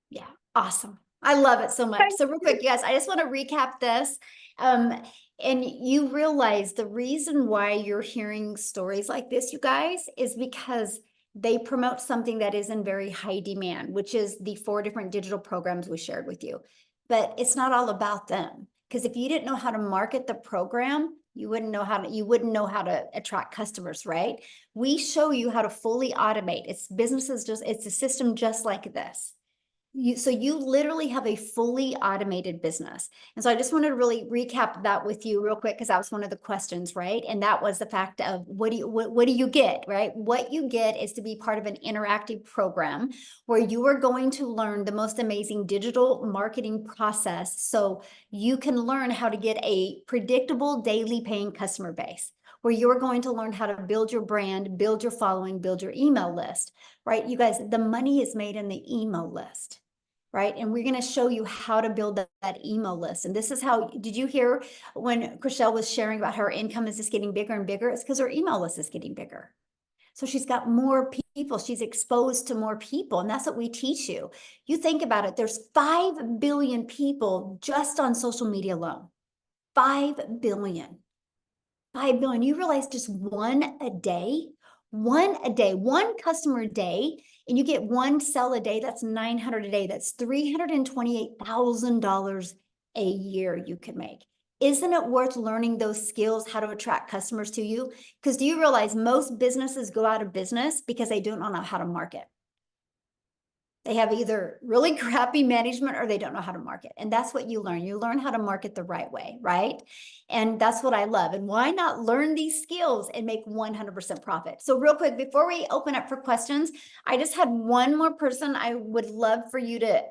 Yeah. Awesome. I love it so much. So real quick, you guys, I just want to recap this. And you realize the reason why you're hearing stories like this, you guys, is because they promote something that is in very high demand, which is the 4 different digital programs we shared with you. But it's not all about them. Because if you didn't know how to market the program, you wouldn't know how to attract customers, right? We show you how to fully automate. It's a system just like this. So you literally have a fully automated business. And so I just wanted to really recap that with you real quick, because that was one of the questions, right? And that was the fact of what do you get, right? What you get is to be part of an interactive program where you are going to learn the most amazing digital marketing process so you can learn how to get a predictable daily paying customer base, where you're going to learn how to build your brand, build your following, build your email list, right? You guys, the money is made in the email list. right? And we're going to show you how to build that email list. And this is how, did you hear when Chriselle was sharing about her income is just getting bigger and bigger? It's because her email list is getting bigger. So she's got more people, she's exposed to more people, and that's what we teach you. You think about it, there's 5 billion people just on social media alone. 5 billion. 5 billion. You realize just one a day, one customer a day, and you get one sell a day, that's 900 a day. That's $328,000 a year you can make. Isn't it worth learning those skills, how to attract customers to you? Because do you realize most businesses go out of business because they don't know how to market? They have either really crappy management or they don't know how to market. And that's what you learn. You learn how to market the right way, right? And that's what I love. And why not learn these skills and make 100% profit? So real quick, before we open up for questions, I just had one more person I would love for you to,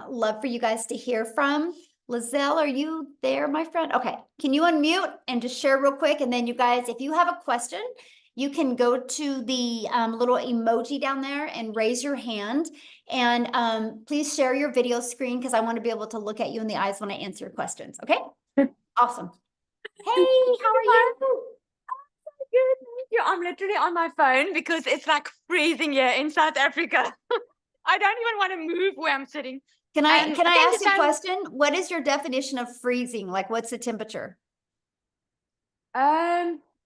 love for you guys to hear from. Lizelle, are you there, my friend? Okay, can you unmute and just share real quick? And then you guys, if you have a question, you can go to the little emoji down there and raise your hand. And please share your video screen because I want to be able to look at you in the eyes when I answer your questions. Okay, awesome. Hey, how are you? Good, thank you. I'm literally on my phone because it's like freezing here in South Africa. I don't even want to move where I'm sitting. Can I thank ask you a so- question? What is your definition of freezing? Like, what's the temperature?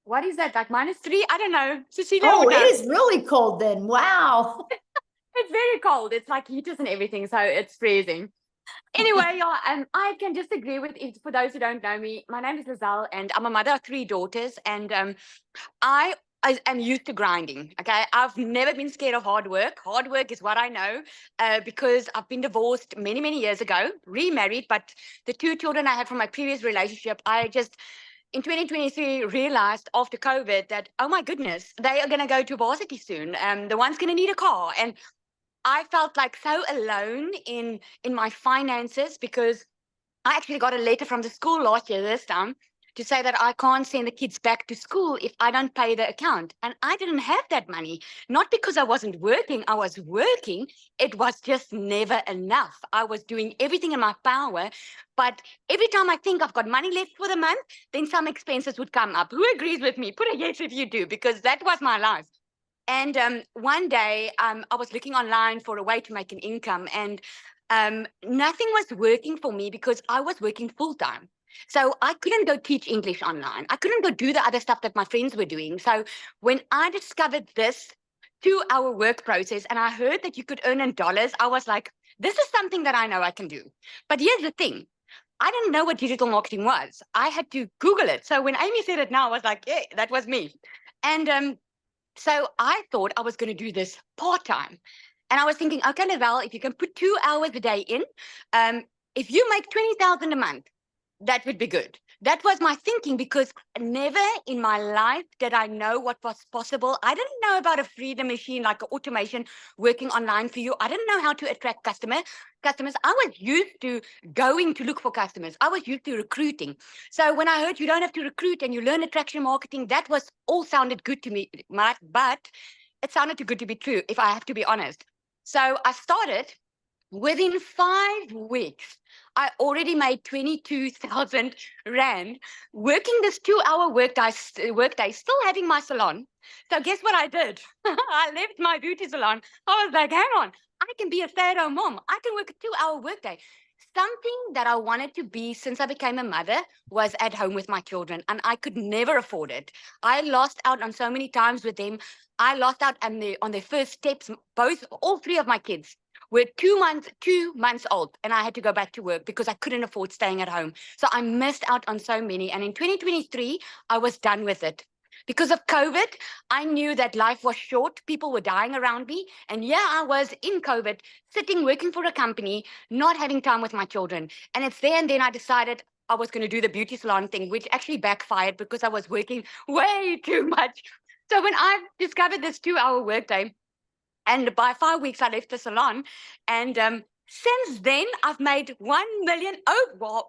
What is that? Like -3? I don't know. Cecilia Oh, would know. it is really cold then. Wow. It's very cold. It's like heaters and everything, so it's freezing. Anyway, yeah, I can just agree with it. For those who don't know me, my name is Lizelle, and I'm a mother of 3 daughters, and I am used to grinding. Okay, I've never been scared of hard work. Hard work is what I know, because I've been divorced many, many years ago, remarried, but the 2 children I had from my previous relationship, I just in 2023 realized after COVID that, oh my goodness, they are going to go to varsity soon. The one's going to need a car, and I felt like so alone in my finances because I actually got a letter from the school last year this time to say that I can't send the kids back to school if I don't pay the account. And I didn't have that money, not because I wasn't working. I was working. It was just never enough. I was doing everything in my power. But every time I think I've got money left for the month, then some expenses would come up. Who agrees with me? Put a yes if you do, because that was my life. And one day I was looking online for a way to make an income, and nothing was working for me because I was working full time. So I couldn't go teach English online. I couldn't go do the other stuff that my friends were doing. So when I discovered this 2-hour work process and I heard that you could earn in dollars, I was like, this is something that I know I can do. But here's the thing. I didn't know what digital marketing was. I had to Google it. So when Amy said it now, I was like, yeah, that was me. And so I thought I was going to do this part-time. And I was thinking, okay, Lizelle, if you can put 2 hours a day in, if you make 20,000 a month, that would be good. That was my thinking, because never in my life did I know what was possible. I didn't know about a freedom machine, like an automation working online for you. I didn't know how to attract customers. I was used to going to look for customers. I was used to recruiting. So when I heard you don't have to recruit and you learn attraction marketing, that was all sounded good to me, but it sounded too good to be true, if I have to be honest. So I started. Within 5 weeks, I already made 22,000 Rand working this 2-hour workday, still having my salon. So guess what I did? I left my beauty salon. I was like, hang on, I can be a stay-at-home mom. I can work a 2-hour workday. Something that I wanted to be since I became a mother was at home with my children, and I could never afford it. I lost out on so many times with them. I lost out on their first steps. All 3 of my kids were 2 months old, and I had to go back to work because I couldn't afford staying at home. So I missed out on so many. And in 2023, I was done with it. Because of COVID, I knew that life was short. People were dying around me. And yeah, I was in COVID, sitting, working for a company, not having time with my children. And it's there and then I decided I was going to do the beauty salon thing, which actually backfired because I was working way too much. So when I discovered this 2-hour workday, and by 5 weeks, I left the salon, and Since then, I've made 1 million,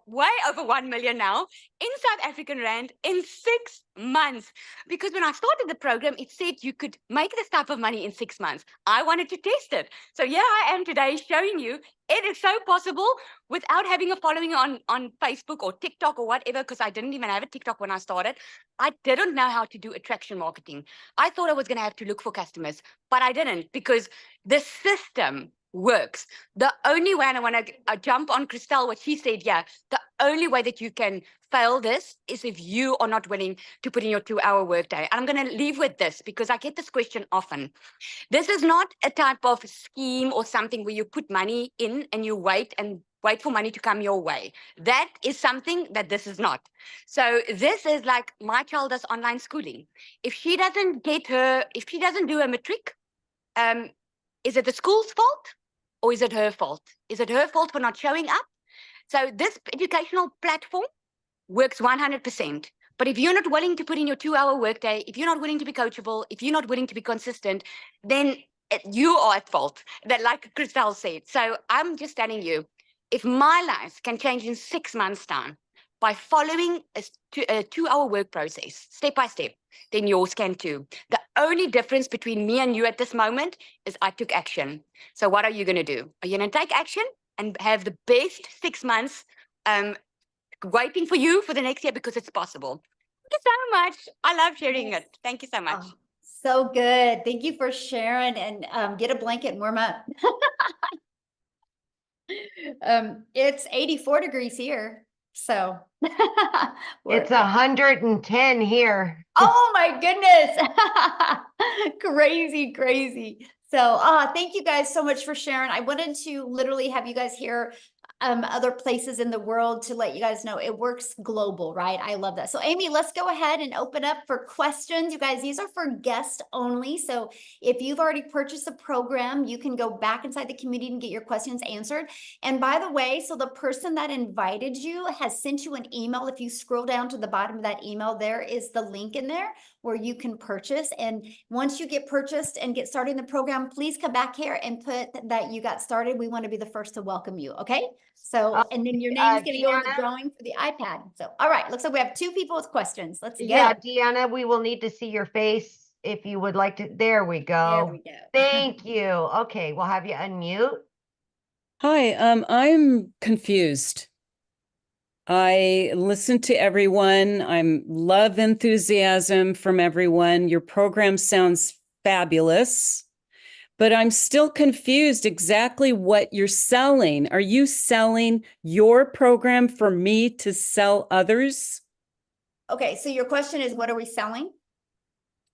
way over 1 million now in South African Rand in 6 months. Because when I started the program, it said you could make this type of money in 6 months. I wanted to test it. So here I am today showing you it is so possible without having a following on Facebook or TikTok or whatever, because I didn't even have a TikTok when I started. I didn't know how to do attraction marketing. I thought I was going to have to look for customers, but I didn't, because the system works. The only way, and I want to jump on Christelle, what she said, yeah, the only way that you can fail this is if you are not willing to put in your 2-hour workday. And I'm going to leave with this because I get this question often. This is not a type of scheme or something where you put money in and you wait for money to come your way. That is something that this is not. So this is like my child does online schooling. If she doesn't do a matric, is it the school's fault? Or is it her fault? Is it her fault for not showing up? So this educational platform works 100%. But if you're not willing to put in your 2-hour workday, if you're not willing to be coachable, if you're not willing to be consistent, then you are at fault. That, like Christelle said. So I'm just telling you, if my life can change in 6 months' time by following a 2-hour work process, step by step, then yours can too. The only difference between me and you at this moment is I took action. So what are you going to do? Are you going to take action and have the best 6 months waiting for you for the next year, because it's possible? Thank you so much. I love sharing it. Thank you so much. Oh, so good. Thank you for sharing, and get a blanket and warm up. It's 84 degrees here. So It's 110 here. oh my goodness. Crazy, crazy. So thank you guys so much for sharing. I wanted to literally have you guys hear other places in the world to let you guys know it works global, right? I love that. So Amy, let's go ahead and open up for questions. You guys, these are for guests only. So if you've already purchased a program, you can go back inside the community and get your questions answered. And by the way, so the person that invited you has sent you an email. If you scroll down to the bottom of that email, there is the link in there where you can purchase. And once you get purchased and get started in the program, please come back here and put that you got started. We want to be the first to welcome you. Okay. So, and then your name's going to go in the Deanna? drawing for the iPad. So, all right. Looks like we have 2 people with questions. Let's go. Yeah, Deanna, we will need to see your face if you would like to. There we go. There we go. Thank you. Okay, we'll have you unmute. Hi, I'm confused. I listen to everyone. I'm love enthusiasm from everyone. Your program sounds fabulous, but I'm still confused exactly what you're selling. Are you selling your program for me to sell others? Okay. So your question is, what are we selling?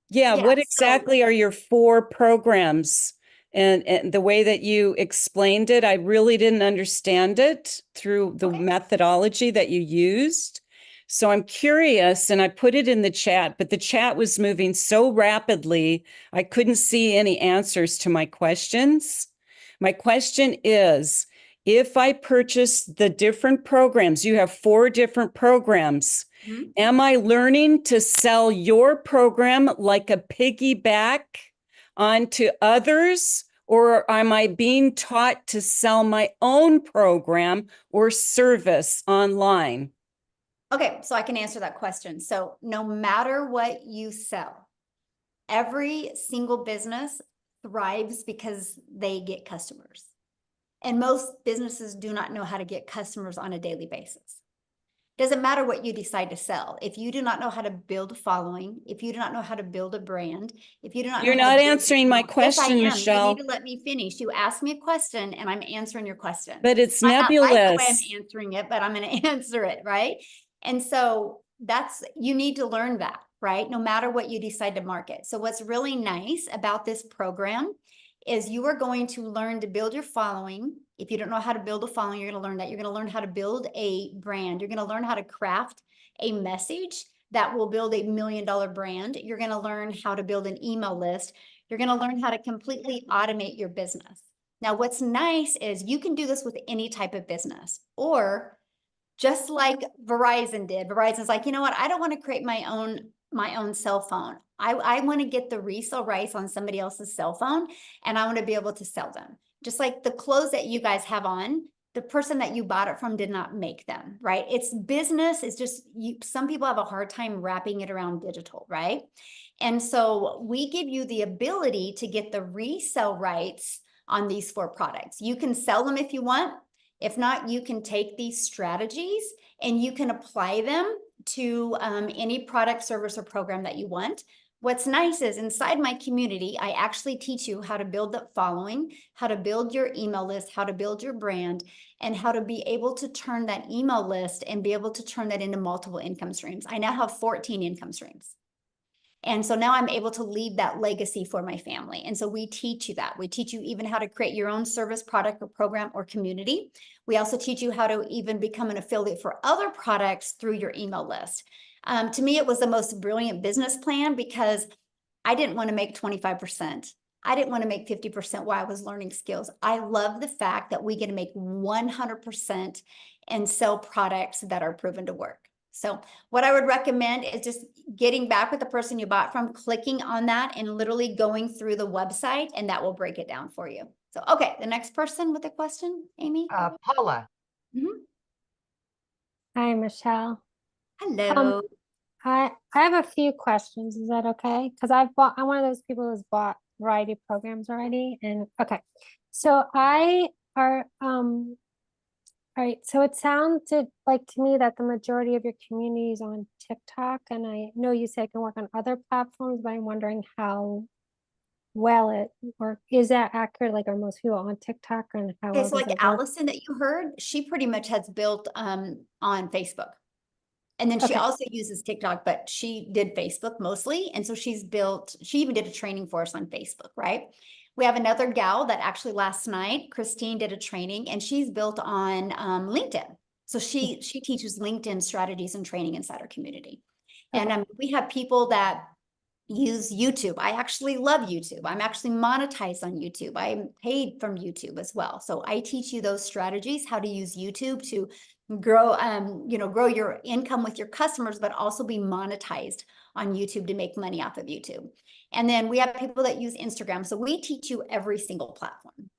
Yeah, Yeah, what so- exactly are your 4 programs? And the way that you explained it, I really didn't understand it through the Okay. methodology that you used. So I'm curious, and I put it in the chat, but the chat was moving so rapidly, I couldn't see any answers to my questions. My question is, if I purchase the different programs, you have 4 different programs, Mhm. am I learning to sell your program like a piggyback onto others, or am I being taught to sell my own program or service online? Okay. So I can answer that question. So no matter what you sell, every single business thrives because they get customers. And most businesses do not know how to get customers on a daily basis. Doesn't matter what you decide to sell. If you do not know how to build a following, if you do not know how to build a brand, if you do not know You're how to not build answering my email- Yes, I question, am. You Michelle. need to let me finish. You asked me a question and I'm answering your question. But it's Might not like the way nebulous. I'm answering it, but I'm going to answer it, right? And so you need to learn that, right? No matter what you decide to market. So what's really nice about this program is you are going to learn to build your following. If you don't know how to build a following, you're going to learn that. You're going to learn how to build a brand. You're going to learn how to craft a message that will build $1 million brand. You're going to learn how to build an email list. You're going to learn how to completely automate your business. Now, what's nice is you can do this with any type of business, or just like Verizon did. Verizon's like, you know what? I don't want to create my own cell phone. I want to get the resale rights on somebody else's cell phone, and I want to be able to sell them. just like the clothes that you guys have on, the person that you bought it from did not make them, right? It's business. It's just some people have a hard time wrapping it around digital, right? And so we give you the ability to get the resale rights on these 4 products. You can sell them if you want. If not, you can take these strategies and you can apply them to any product, service, or program that you want. What's nice is inside my community, I actually teach you how to build that following, how to build your email list, how to build your brand, and how to be able to turn that email list and be able to turn that into multiple income streams. I now have 14 income streams. And so now I'm able to leave that legacy for my family. And so we teach you that. We teach you even how to create your own service, product, or program or community. We also teach you how to even become an affiliate for other products through your email list. To me, it was the most brilliant business plan because I didn't want to make 25%. I didn't want to make 50% while I was learning skills. I love the fact that we get to make 100% and sell products that are proven to work. So what I would recommend is just getting back with the person you bought from, clicking on that and literally going through the website, and that will break it down for you. So, okay, the next person with a question, Amy. Paula. Hi, Michelle. Hello. I have a few questions. Is that okay? Because I'm one of those people who's bought variety of programs already. And okay, so all right, so it sounded like to me that the majority of your community is on TikTok, and I know you said it can work on other platforms, but I'm wondering how well it works. Is that accurate? Like, are most people on TikTok, and how Okay, well so does like it work? Allison that you heard, she pretty much has built on Facebook. And then she Okay. also uses TikTok, but she did Facebook mostly. And so she even did a training for us on Facebook, right? We have another gal that actually last night, Christine, did a training, and she's built on LinkedIn. So she teaches LinkedIn strategies and training inside our community. Okay. And we have people that use YouTube. I actually love YouTube. I'm actually monetized on YouTube. I'm paid from YouTube as well. So I teach you those strategies, how to use YouTube to grow, grow your income with your customers, but also be monetized on YouTube to make money off of YouTube. And then we have people that use Instagram. So we teach you every single platform.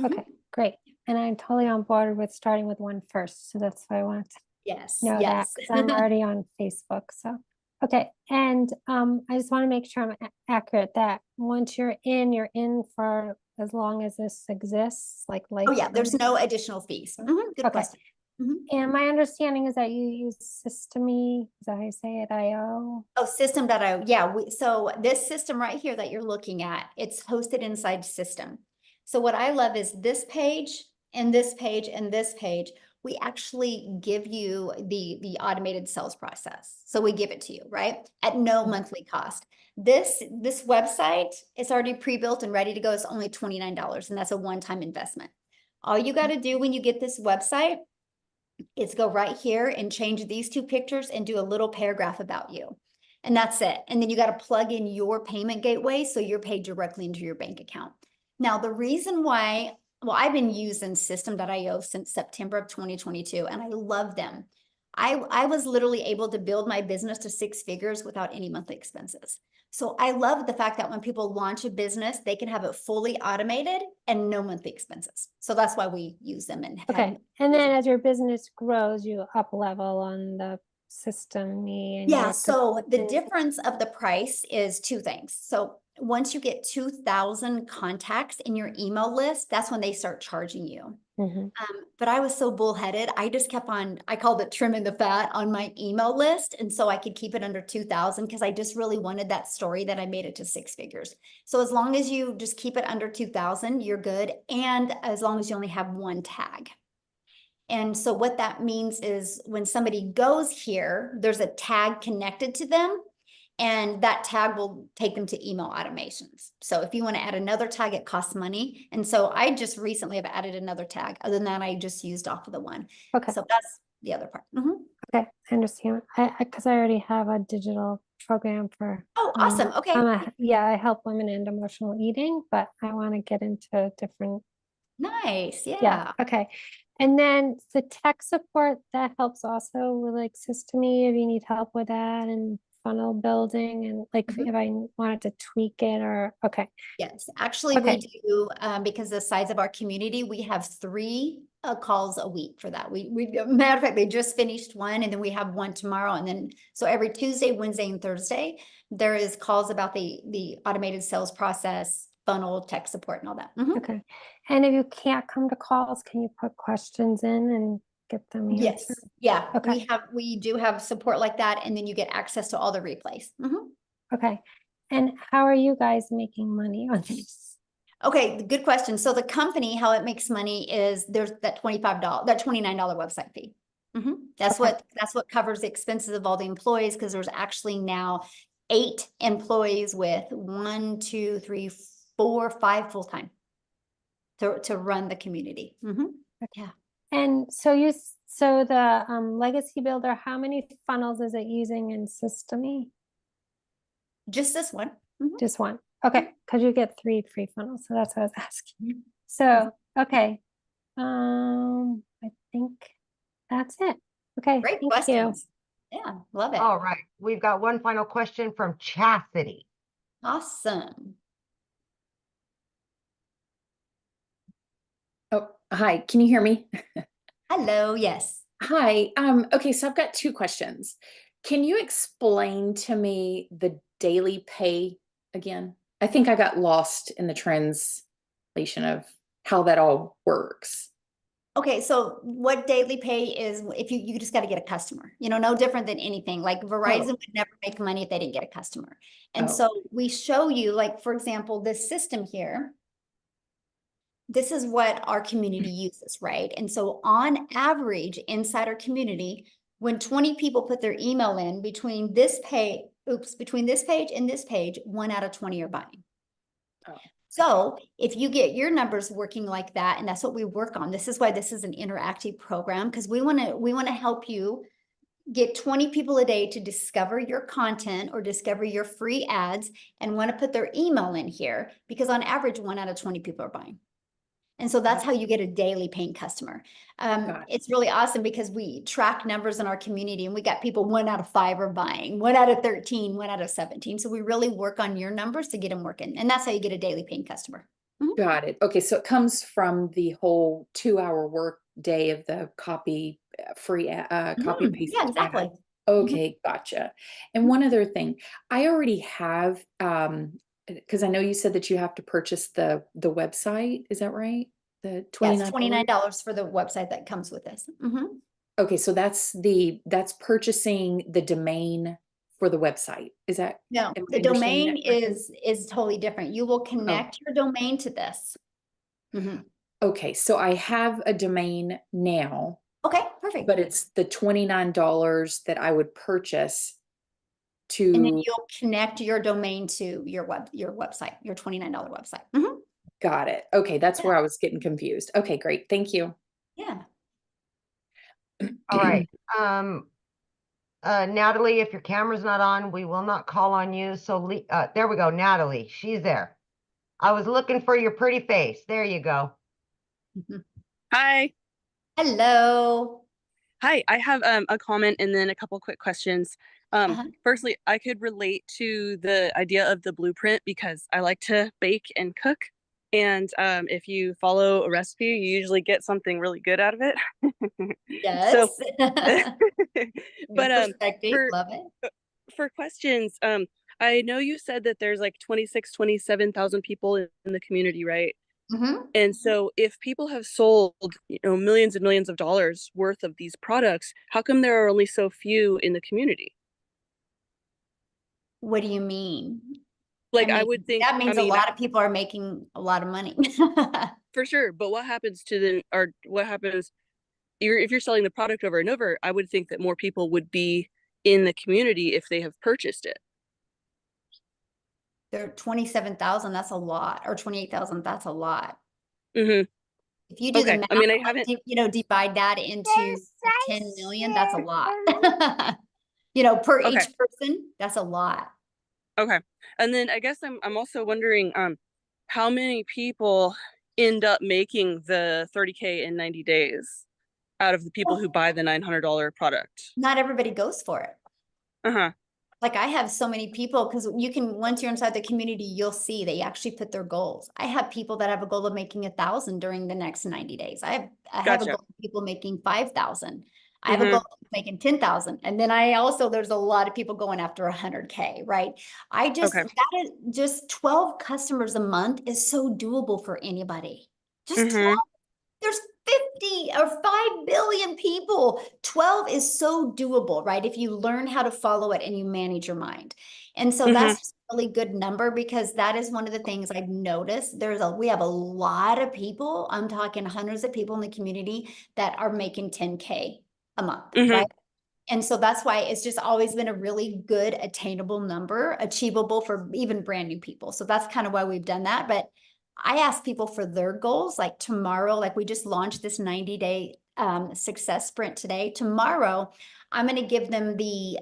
Okay, great. And I'm totally on board with starting with one first. So that's why I wanted to Yes. know that, Yes. 'cause I'm already on Facebook. So, okay. And I just want to make sure I'm accurate that once you're in for as long as this exists, like Oh yeah, there's lifetime. no additional fees. Good Okay. question. And my understanding is that you use Systeme, is that how you say it, IO? Oh, System.io. Yeah, so this system right here that you're looking at, it's hosted inside System. So what I love is this page and this page and this page, we actually give you the automated sales process. So we give it to you, right? At no monthly cost. This website is already pre-built and ready to go. It's only $29, and that's a one-time investment. All you got to do when you get this website is go right here and change these 2 pictures and do a little paragraph about you. And that's it. And then you got to plug in your payment gateway so you're paid directly into your bank account. Now, the reason why, well, I've been using System.io since September of 2022, and I love them. I was literally able to build my business to 6 figures without any monthly expenses. So I love the fact that when people launch a business, they can have it fully automated and no monthly expenses. So that's why we use them. And Okay. And then as your business grows, you up level on the Systeme. And yeah, so the difference of the price is 2 things. So once you get 2,000 contacts in your email list, that's when they start charging you. But I was so bullheaded. I just kept on, I called it trimming the fat on my email list. And so I could keep it under 2,000 because I just really wanted that story that I made it to 6 figures. So as long as you just keep it under 2,000, you're good. And as long as you only have 1 tag. And so what that means is when somebody goes here, there's a tag connected to them, and that tag will take them to email automations. So if you want to add another tag, it costs money. And so I just recently have added another tag. Other than that, I just used off of the one. Okay. So that's the other part. Okay, I understand. Because I already have a digital program for. Oh, awesome. Okay. I help women end emotional eating, but I want to get into different. Nice. Yeah. Okay. And then the tech support that helps also with like Systeme if you need help with that and funnel building and like Mhm. if I wanted to tweak it or, okay. Yes, actually we Okay. do, because the size of our community, we have 3 calls a week for that. Matter of fact, they just finished one and then we have one tomorrow. And then, so every Tuesday, Wednesday and Thursday, there is calls about the automated sales process, funnel, tech support and all that. Mhm. Okay. And if you can't come to calls, can you put questions in and get them Yes, answered? yeah, Okay. we do have support like that. And then you get access to all the replays. Mhm. Okay. And how are you guys making money on this? Okay, good question. So the company, how it makes money is there's that $29 website fee. That's Okay. what covers the expenses of all the employees, because there's actually now 8 employees with 1, 2, 3, 4, 5 full-time to run the community. Yeah. And so so the Legacy Builder, how many funnels is it using in Systemy? Just this one. Mhm. Just one. Okay, because you get 3 free funnels, so that's what I was asking. Mhm. So, okay. I think that's it. Okay, Great thank you. questions. Yeah, love it. All right, we've got one final question from Chastity. Awesome. Oh, hi. Can you hear me? Hello, yes. Hi. Okay, so I've got 2 questions. Can you explain to me the daily pay again? I think I got lost in the translation of how that all works. Okay, so what daily pay is, if you just got to get a customer, no different than anything. Like Verizon would never make money if they didn't get a customer. And Oh. so we show you, like, for example, this system here. This is what our community uses, right? And so on average, inside our community, when 20 people put their email in between this page and this page, 1 out of 20 are buying. Oh. So if you get your numbers working like that, and that's what we work on, this is why this is an interactive program, because we want to help you get 20 people a day to discover your content or discover your free ads and want to put their email in here, because on average, 1 out of 20 people are buying. And so that's how you get a daily paying customer. It's really awesome because we track numbers in our community, and we got people 1 out of 5 are buying, 1 out of 13, 1 out of 17. So we really work on your numbers to get them working. And that's how you get a daily paying customer. Got it. Okay, so it comes from the whole 2-hour work day of the copy free copy paste. Yeah, ad. exactly. Okay, gotcha. And one other thing, I already have because I know you said that you have to purchase the website. Is that right? The Yes, $29? $29 for the website that comes with this. Okay, so that's purchasing the domain for the website. Is that? No, am the I understanding domain that correctly? is totally different. You will connect your domain to this. Okay, so I have a domain now, Okay, perfect. but it's the $29 that I would purchase And then to. you'll connect your domain to your website, your $29 website. Got it. Okay, that's Yeah. where I was getting confused. Okay, great. Thank you. Yeah. All right. Natalie, if your camera's not on, we will not call on you. So there we go. Natalie, she's there. I was looking for your pretty face. There you go. Hi. Hello. Hi, I have a comment and then a couple quick questions. Firstly, I could relate to the idea of the blueprint because I like to bake and cook. And if you follow a recipe, you usually get something really good out of it. Yes. So, Your perspective, love it. For questions, I know you said that there's like 27,000 people in the community, right? And so if people have sold, millions and millions of dollars worth of these products, how come there are only so few in the community? What do you mean? Like, I would think that means a lot of people are making a lot of money. For sure. But what happens to them, or what happens if you're selling the product over and over? I would think that more people would be in the community if they have purchased it. There are 27,000, that's a lot, or 28,000, that's a lot. If you do the math, I mean, I haven't, divide that into 10 million, that's a lot. Per each person, that's a lot. Okay. And then I guess I'm also wondering, how many people end up making the 30K in 90 days out of the people who buy the $900 product? Not everybody goes for it. Like I have so many people, because you can, once you're inside the community, you'll see they actually put their goals. I have people that have a goal of making 1,000 during the next 90 days. I have a Gotcha. goal of people making 5,000. I have a Mhm. goal of making 10,000. And then I also, there's a lot of people going after 100K, right? I just, Okay. that is just 12 customers a month is so doable for anybody. Just 12. Mhm. There's 50 or 5 billion people. 12 is so doable, right? If you learn how to follow it and you manage your mind. And so Mhm. that's just a really good number, because that is one of the things I've noticed. We have a lot of people, I'm talking hundreds of people in the community that are making 10K a month, Mhm. right? And so that's why it's just always been a really good attainable number, achievable for even brand new people. So that's kind of why we've done that. But I ask people for their goals, like tomorrow, like we just launched this 90-day success sprint today. Tomorrow, I'm going to give them the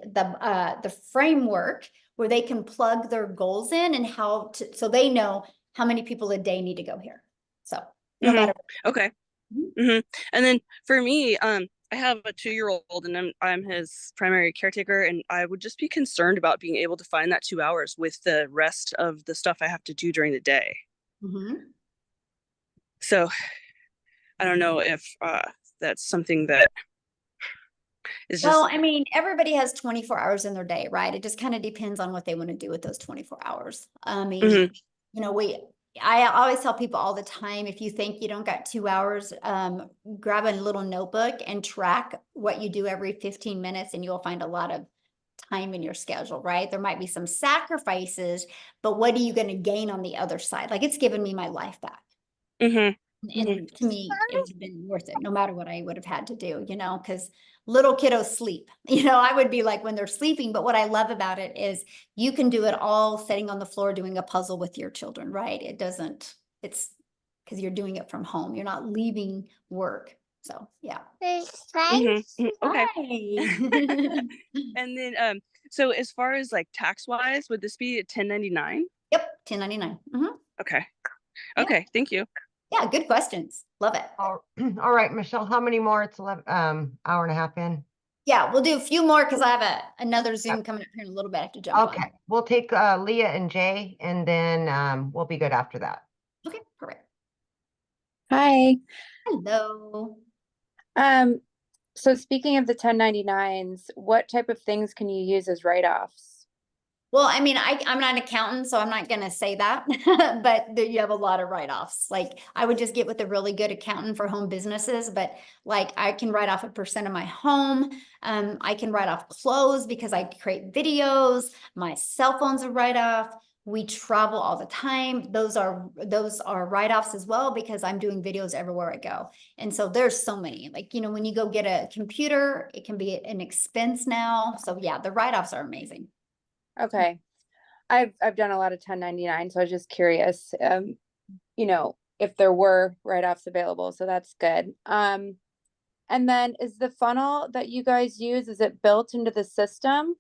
framework where they can plug their goals in and how to, so they know how many people a day need to go here. So no Mhm. matter. Okay. Mhm. And then for me, I have a 2-year-old and I'm his primary caretaker, and I would just be concerned about being able to find that 2 hours with the rest of the stuff I have to do during the day. So I don't know if that's something that is Well, just I mean, everybody has 24 hours in their day, right? It just kind of depends on what they want to do with those 24 hours. I mean, Mhm. you know, I always tell people all the time, if you think you don't got 2 hours, grab a little notebook and track what you do every 15 minutes, and you'll find a lot of time in your schedule, right? There might be some sacrifices, but what are you going to gain on the other side? Like, it's given me my life back. Mhm. And to me, it's been worth it, no matter what I would have had to do, you know, because little kiddos sleep. You know, I would be like when they're sleeping, but what I love about it is you can do it all sitting on the floor doing a puzzle with your children, right? It's because you're doing it from home. You're not leaving work. So yeah. Mhm. Mhm. Okay. Hi. And then so as far as like tax wise, would this be a 1099? Yep, 1099. Okay. Yeah. Okay, thank you. Yeah, good questions. Love it. All right, Michelle, how many more? It's 11, hour and a half in. Yeah, we'll do a few more because I have another Zoom coming up here in a little bit. I have to jump on. Okay, we'll take Leah and Jay, and then we'll be good after that. Okay, perfect. Hi. Hello. So speaking of the 1099s, what type of things can you use as write-offs? Well, I mean, I'm not an accountant, so I'm not going to say that, but you have a lot of write-offs. Like I would just get with a really good accountant for home businesses, but like I can write off 1% of my home. I can write off clothes because I create videos. My cell phone's a write-off. We travel all the time. Those are write-offs as well, because I'm doing videos everywhere I go. And so there's so many, like, you know, when you go get a computer, it can be an expense now. So yeah, the write-offs are amazing. Okay. I've done a lot of 1099, so I was just curious, you know, if there were write-offs available, so that's good. And then is the funnel that you guys use, is it built into the system?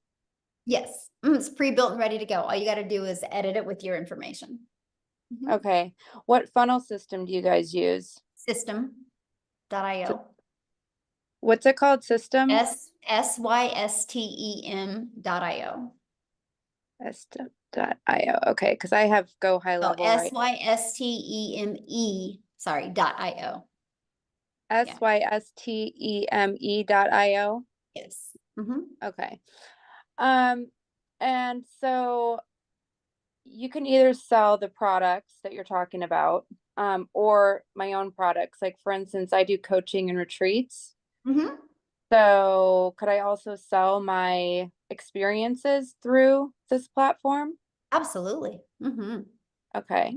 Yes, it's pre-built and ready to go. All you got to do is edit it with your information. Okay. What funnel system do you guys use? System.io. What's it called? System? System.io. System.io. Okay, because I have Go High Level. Systeme, sorry, .io. Systeme.io. Yes. Okay. And so you can either sell the products that you're talking about, or my own products. Like for instance, I do coaching and retreats. So could I also sell my experiences through this platform? Absolutely. Okay.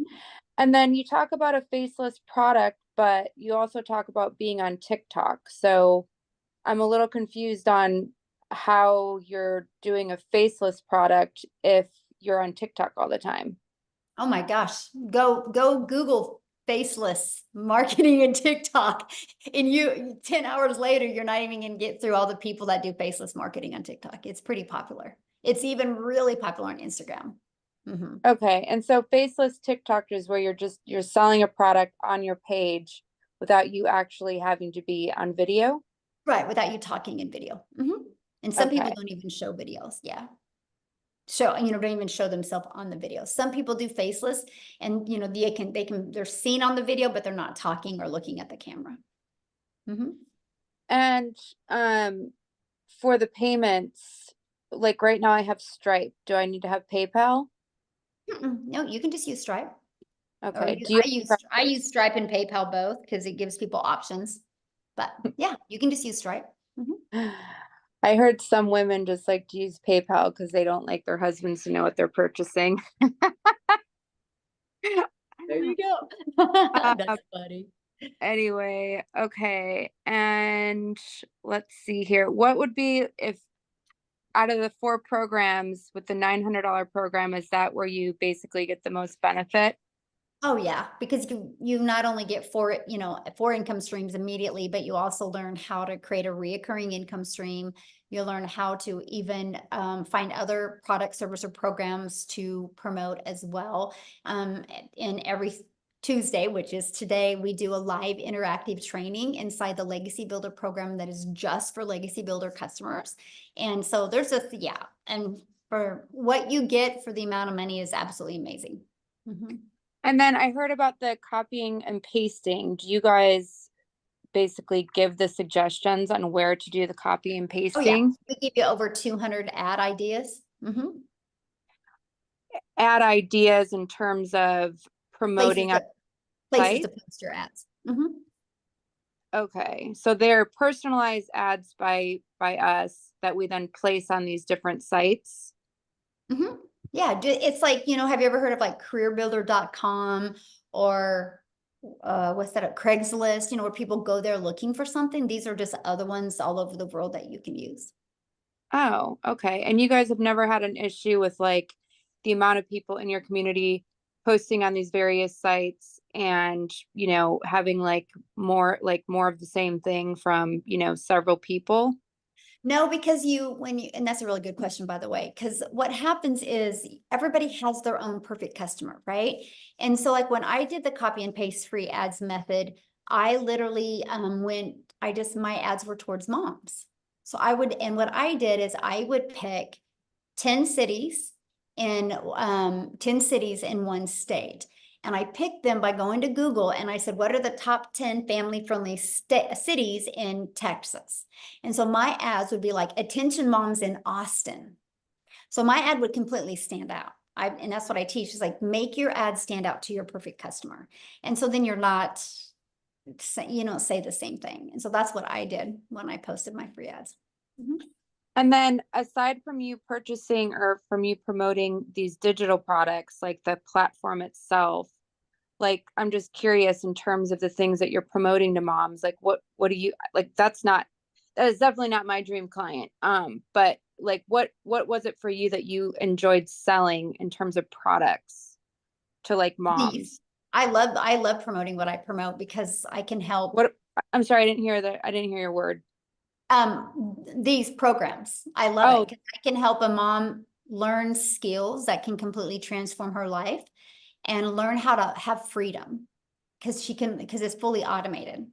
And then you talk about a faceless product, but you also talk about being on TikTok. So I'm a little confused on how you're doing a faceless product if you're on TikTok all the time. Oh my gosh. Go Google faceless marketing and TikTok, and 10 hours later, you're not even going to get through all the people that do faceless marketing on TikTok. It's pretty popular. It's even really popular on Instagram. Okay. And so faceless TikTok is where you're selling a product on your page without you actually having to be on video? Right. Without you talking in video. And some people don't even show videos. Yeah. show, don't even show themselves on the video. Some people do faceless, and they're seen on the video, but they're not talking or looking at the camera. And for the payments, like right now I have Stripe. Do I need to have PayPal? No, you can just use Stripe. Okay. I use Stripe and PayPal both because it gives people options. But yeah, you can just use Stripe. I heard some women just like to use PayPal because they don't like their husbands to know what they're purchasing. There you go. That's funny. Anyway, okay. And let's see here. What would be, if out of the 4 programs with the $900 program, is that where you basically get the most benefit? Oh yeah, because you not only get 4 income streams immediately, but you also learn how to create a reoccurring income stream. You learn how to even find other product, service, or programs to promote as well. In every Tuesday, which is today, we do a live interactive training inside the Legacy Builder program that is just for Legacy Builder customers. And so there's and for what you get for the amount of money is absolutely amazing. And then I heard about the copying and pasting. Do you guys basically give the suggestions on where to do the copy and pasting? Oh yeah, we give you over 200 ad ideas. Ad ideas in terms of promoting places to post your ads. Okay, so they're personalized ads by us that we then place on these different sites. Yeah, it's like, have you ever heard of like careerbuilder.com or what's that, Craigslist, where people go there looking for something? These are just other ones all over the world that you can use. Oh, okay. And you guys have never had an issue with like the amount of people in your community posting on these various sites and, having like more of the same thing from, several people? No, because and that's a really good question, by the way, because what happens is everybody has their own perfect customer, right? And so like when I did the copy and paste free ads method, I literally my ads were towards moms. So what I did is I would pick 10 cities in 10 cities in one state. And I picked them by going to Google and I said, what are the top 10 family-friendly cities in Texas? And so my ads would be like, attention moms in Austin. So my ad would completely stand out. And that's what I teach, is like, make your ad stand out to your perfect customer. And so then you don't say the same thing. And so that's what I did when I posted my free ads. And then aside from you purchasing or from you promoting these digital products, like the platform itself, like, I'm just curious in terms of the things that you're promoting to moms, like what do you like? That is definitely not my dream client. But like, what was it for you that you enjoyed selling in terms of products to like moms? I love promoting what I promote because I can help. I'm sorry, I didn't hear your word. These programs, I love it because I can help a mom learn skills that can completely transform her life and learn how to have freedom because it's fully automated.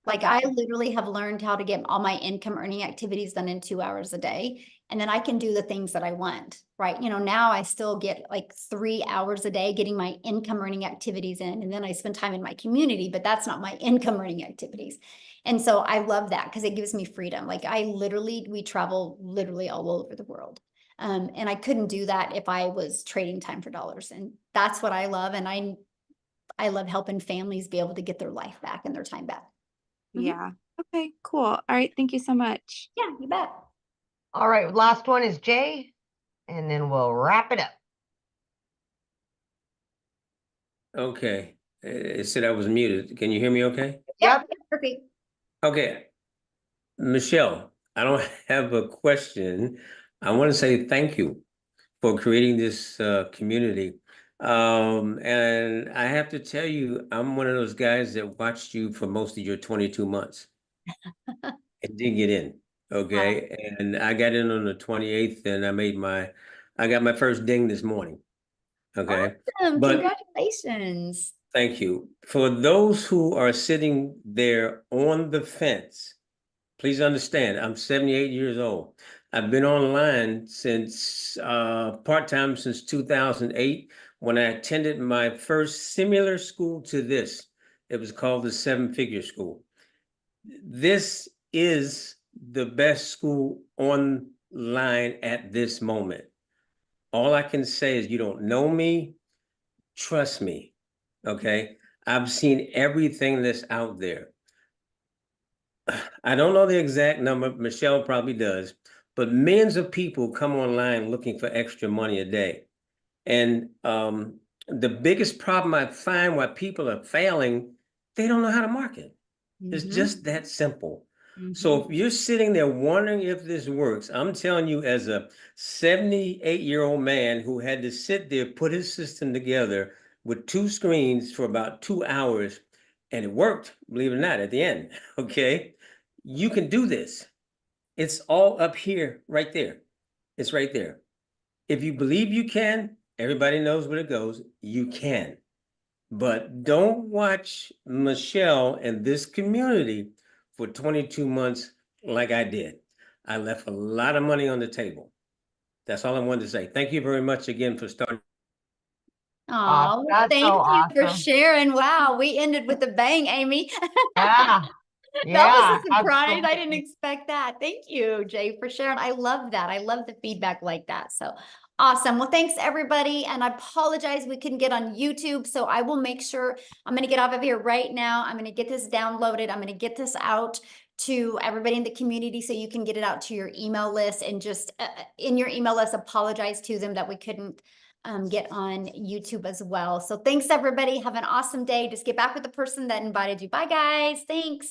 Like I literally have learned how to get all my income earning activities done in 2 hours a day. And then I can do the things that I want, right? Now I still get like 3 hours a day getting my income earning activities in. And then I spend time in my community, but that's not my income earning activities. And so I love that because it gives me freedom. Like we travel literally all over the world. And I couldn't do that if I was trading time for dollars. And that's what I love. And I love helping families be able to get their life back and their time back. Yeah. Okay, cool. All right. Thank you so much. Yeah, you bet. All right. Last one is Jay, and then we'll wrap it up. Okay. It said I was muted. Can you hear me okay? Yep. Perfect. Okay. Michelle, I don't have a question. I want to say thank you for creating this community. And I have to tell you, I'm one of those guys that watched you for most of your 22 months and didn't get in. Okay. Wow. And I got in on the 28th and I got my first ding this morning. Okay. Awesome. Congratulations. Thank you. For those who are sitting there on the fence, please understand, I'm 78 years old. I've been online since part-time since 2008 when I attended my first similar school to this. It was called the Seven Figure School. This is the best school online at this moment. All I can say is you don't know me, trust me, okay? I've seen everything that's out there. I don't know the exact number, Michelle probably does, but millions of people come online looking for extra money a day. And the biggest problem I find why people are failing, they don't know how to market. It's just that simple. So if you're sitting there wondering if this works, I'm telling you, as a 78-year-old man who had to sit there, put his system together with 2 screens for about 2 hours, and it worked, believe it or not, at the end, okay? You can do this. It's all up here, right there. It's right there. If you believe you can, everybody knows where it goes, you can. But don't watch Michelle and this community for 22 months like I did. I left a lot of money on the table. That's all I wanted to say. Thank you very much again for starting. Oh, that's thank so you for awesome. sharing. Wow, we ended with a bang, Amy. Yeah. That was a surprise. I didn't absolutely. expect that. Thank you, Jay, for sharing. I love that. I love the feedback like that. So awesome. Well, thanks everybody. And I apologize we couldn't get on YouTube. So I will make sure I'm going to get off of here right now. I'm going to get this downloaded. I'm going to get this out to everybody in the community so you can get it out to your email list, and just in your email list, apologize to them that we couldn't get on YouTube as well. So thanks everybody. Have an awesome day. Just get back with the person that invited you. Bye guys. Thanks.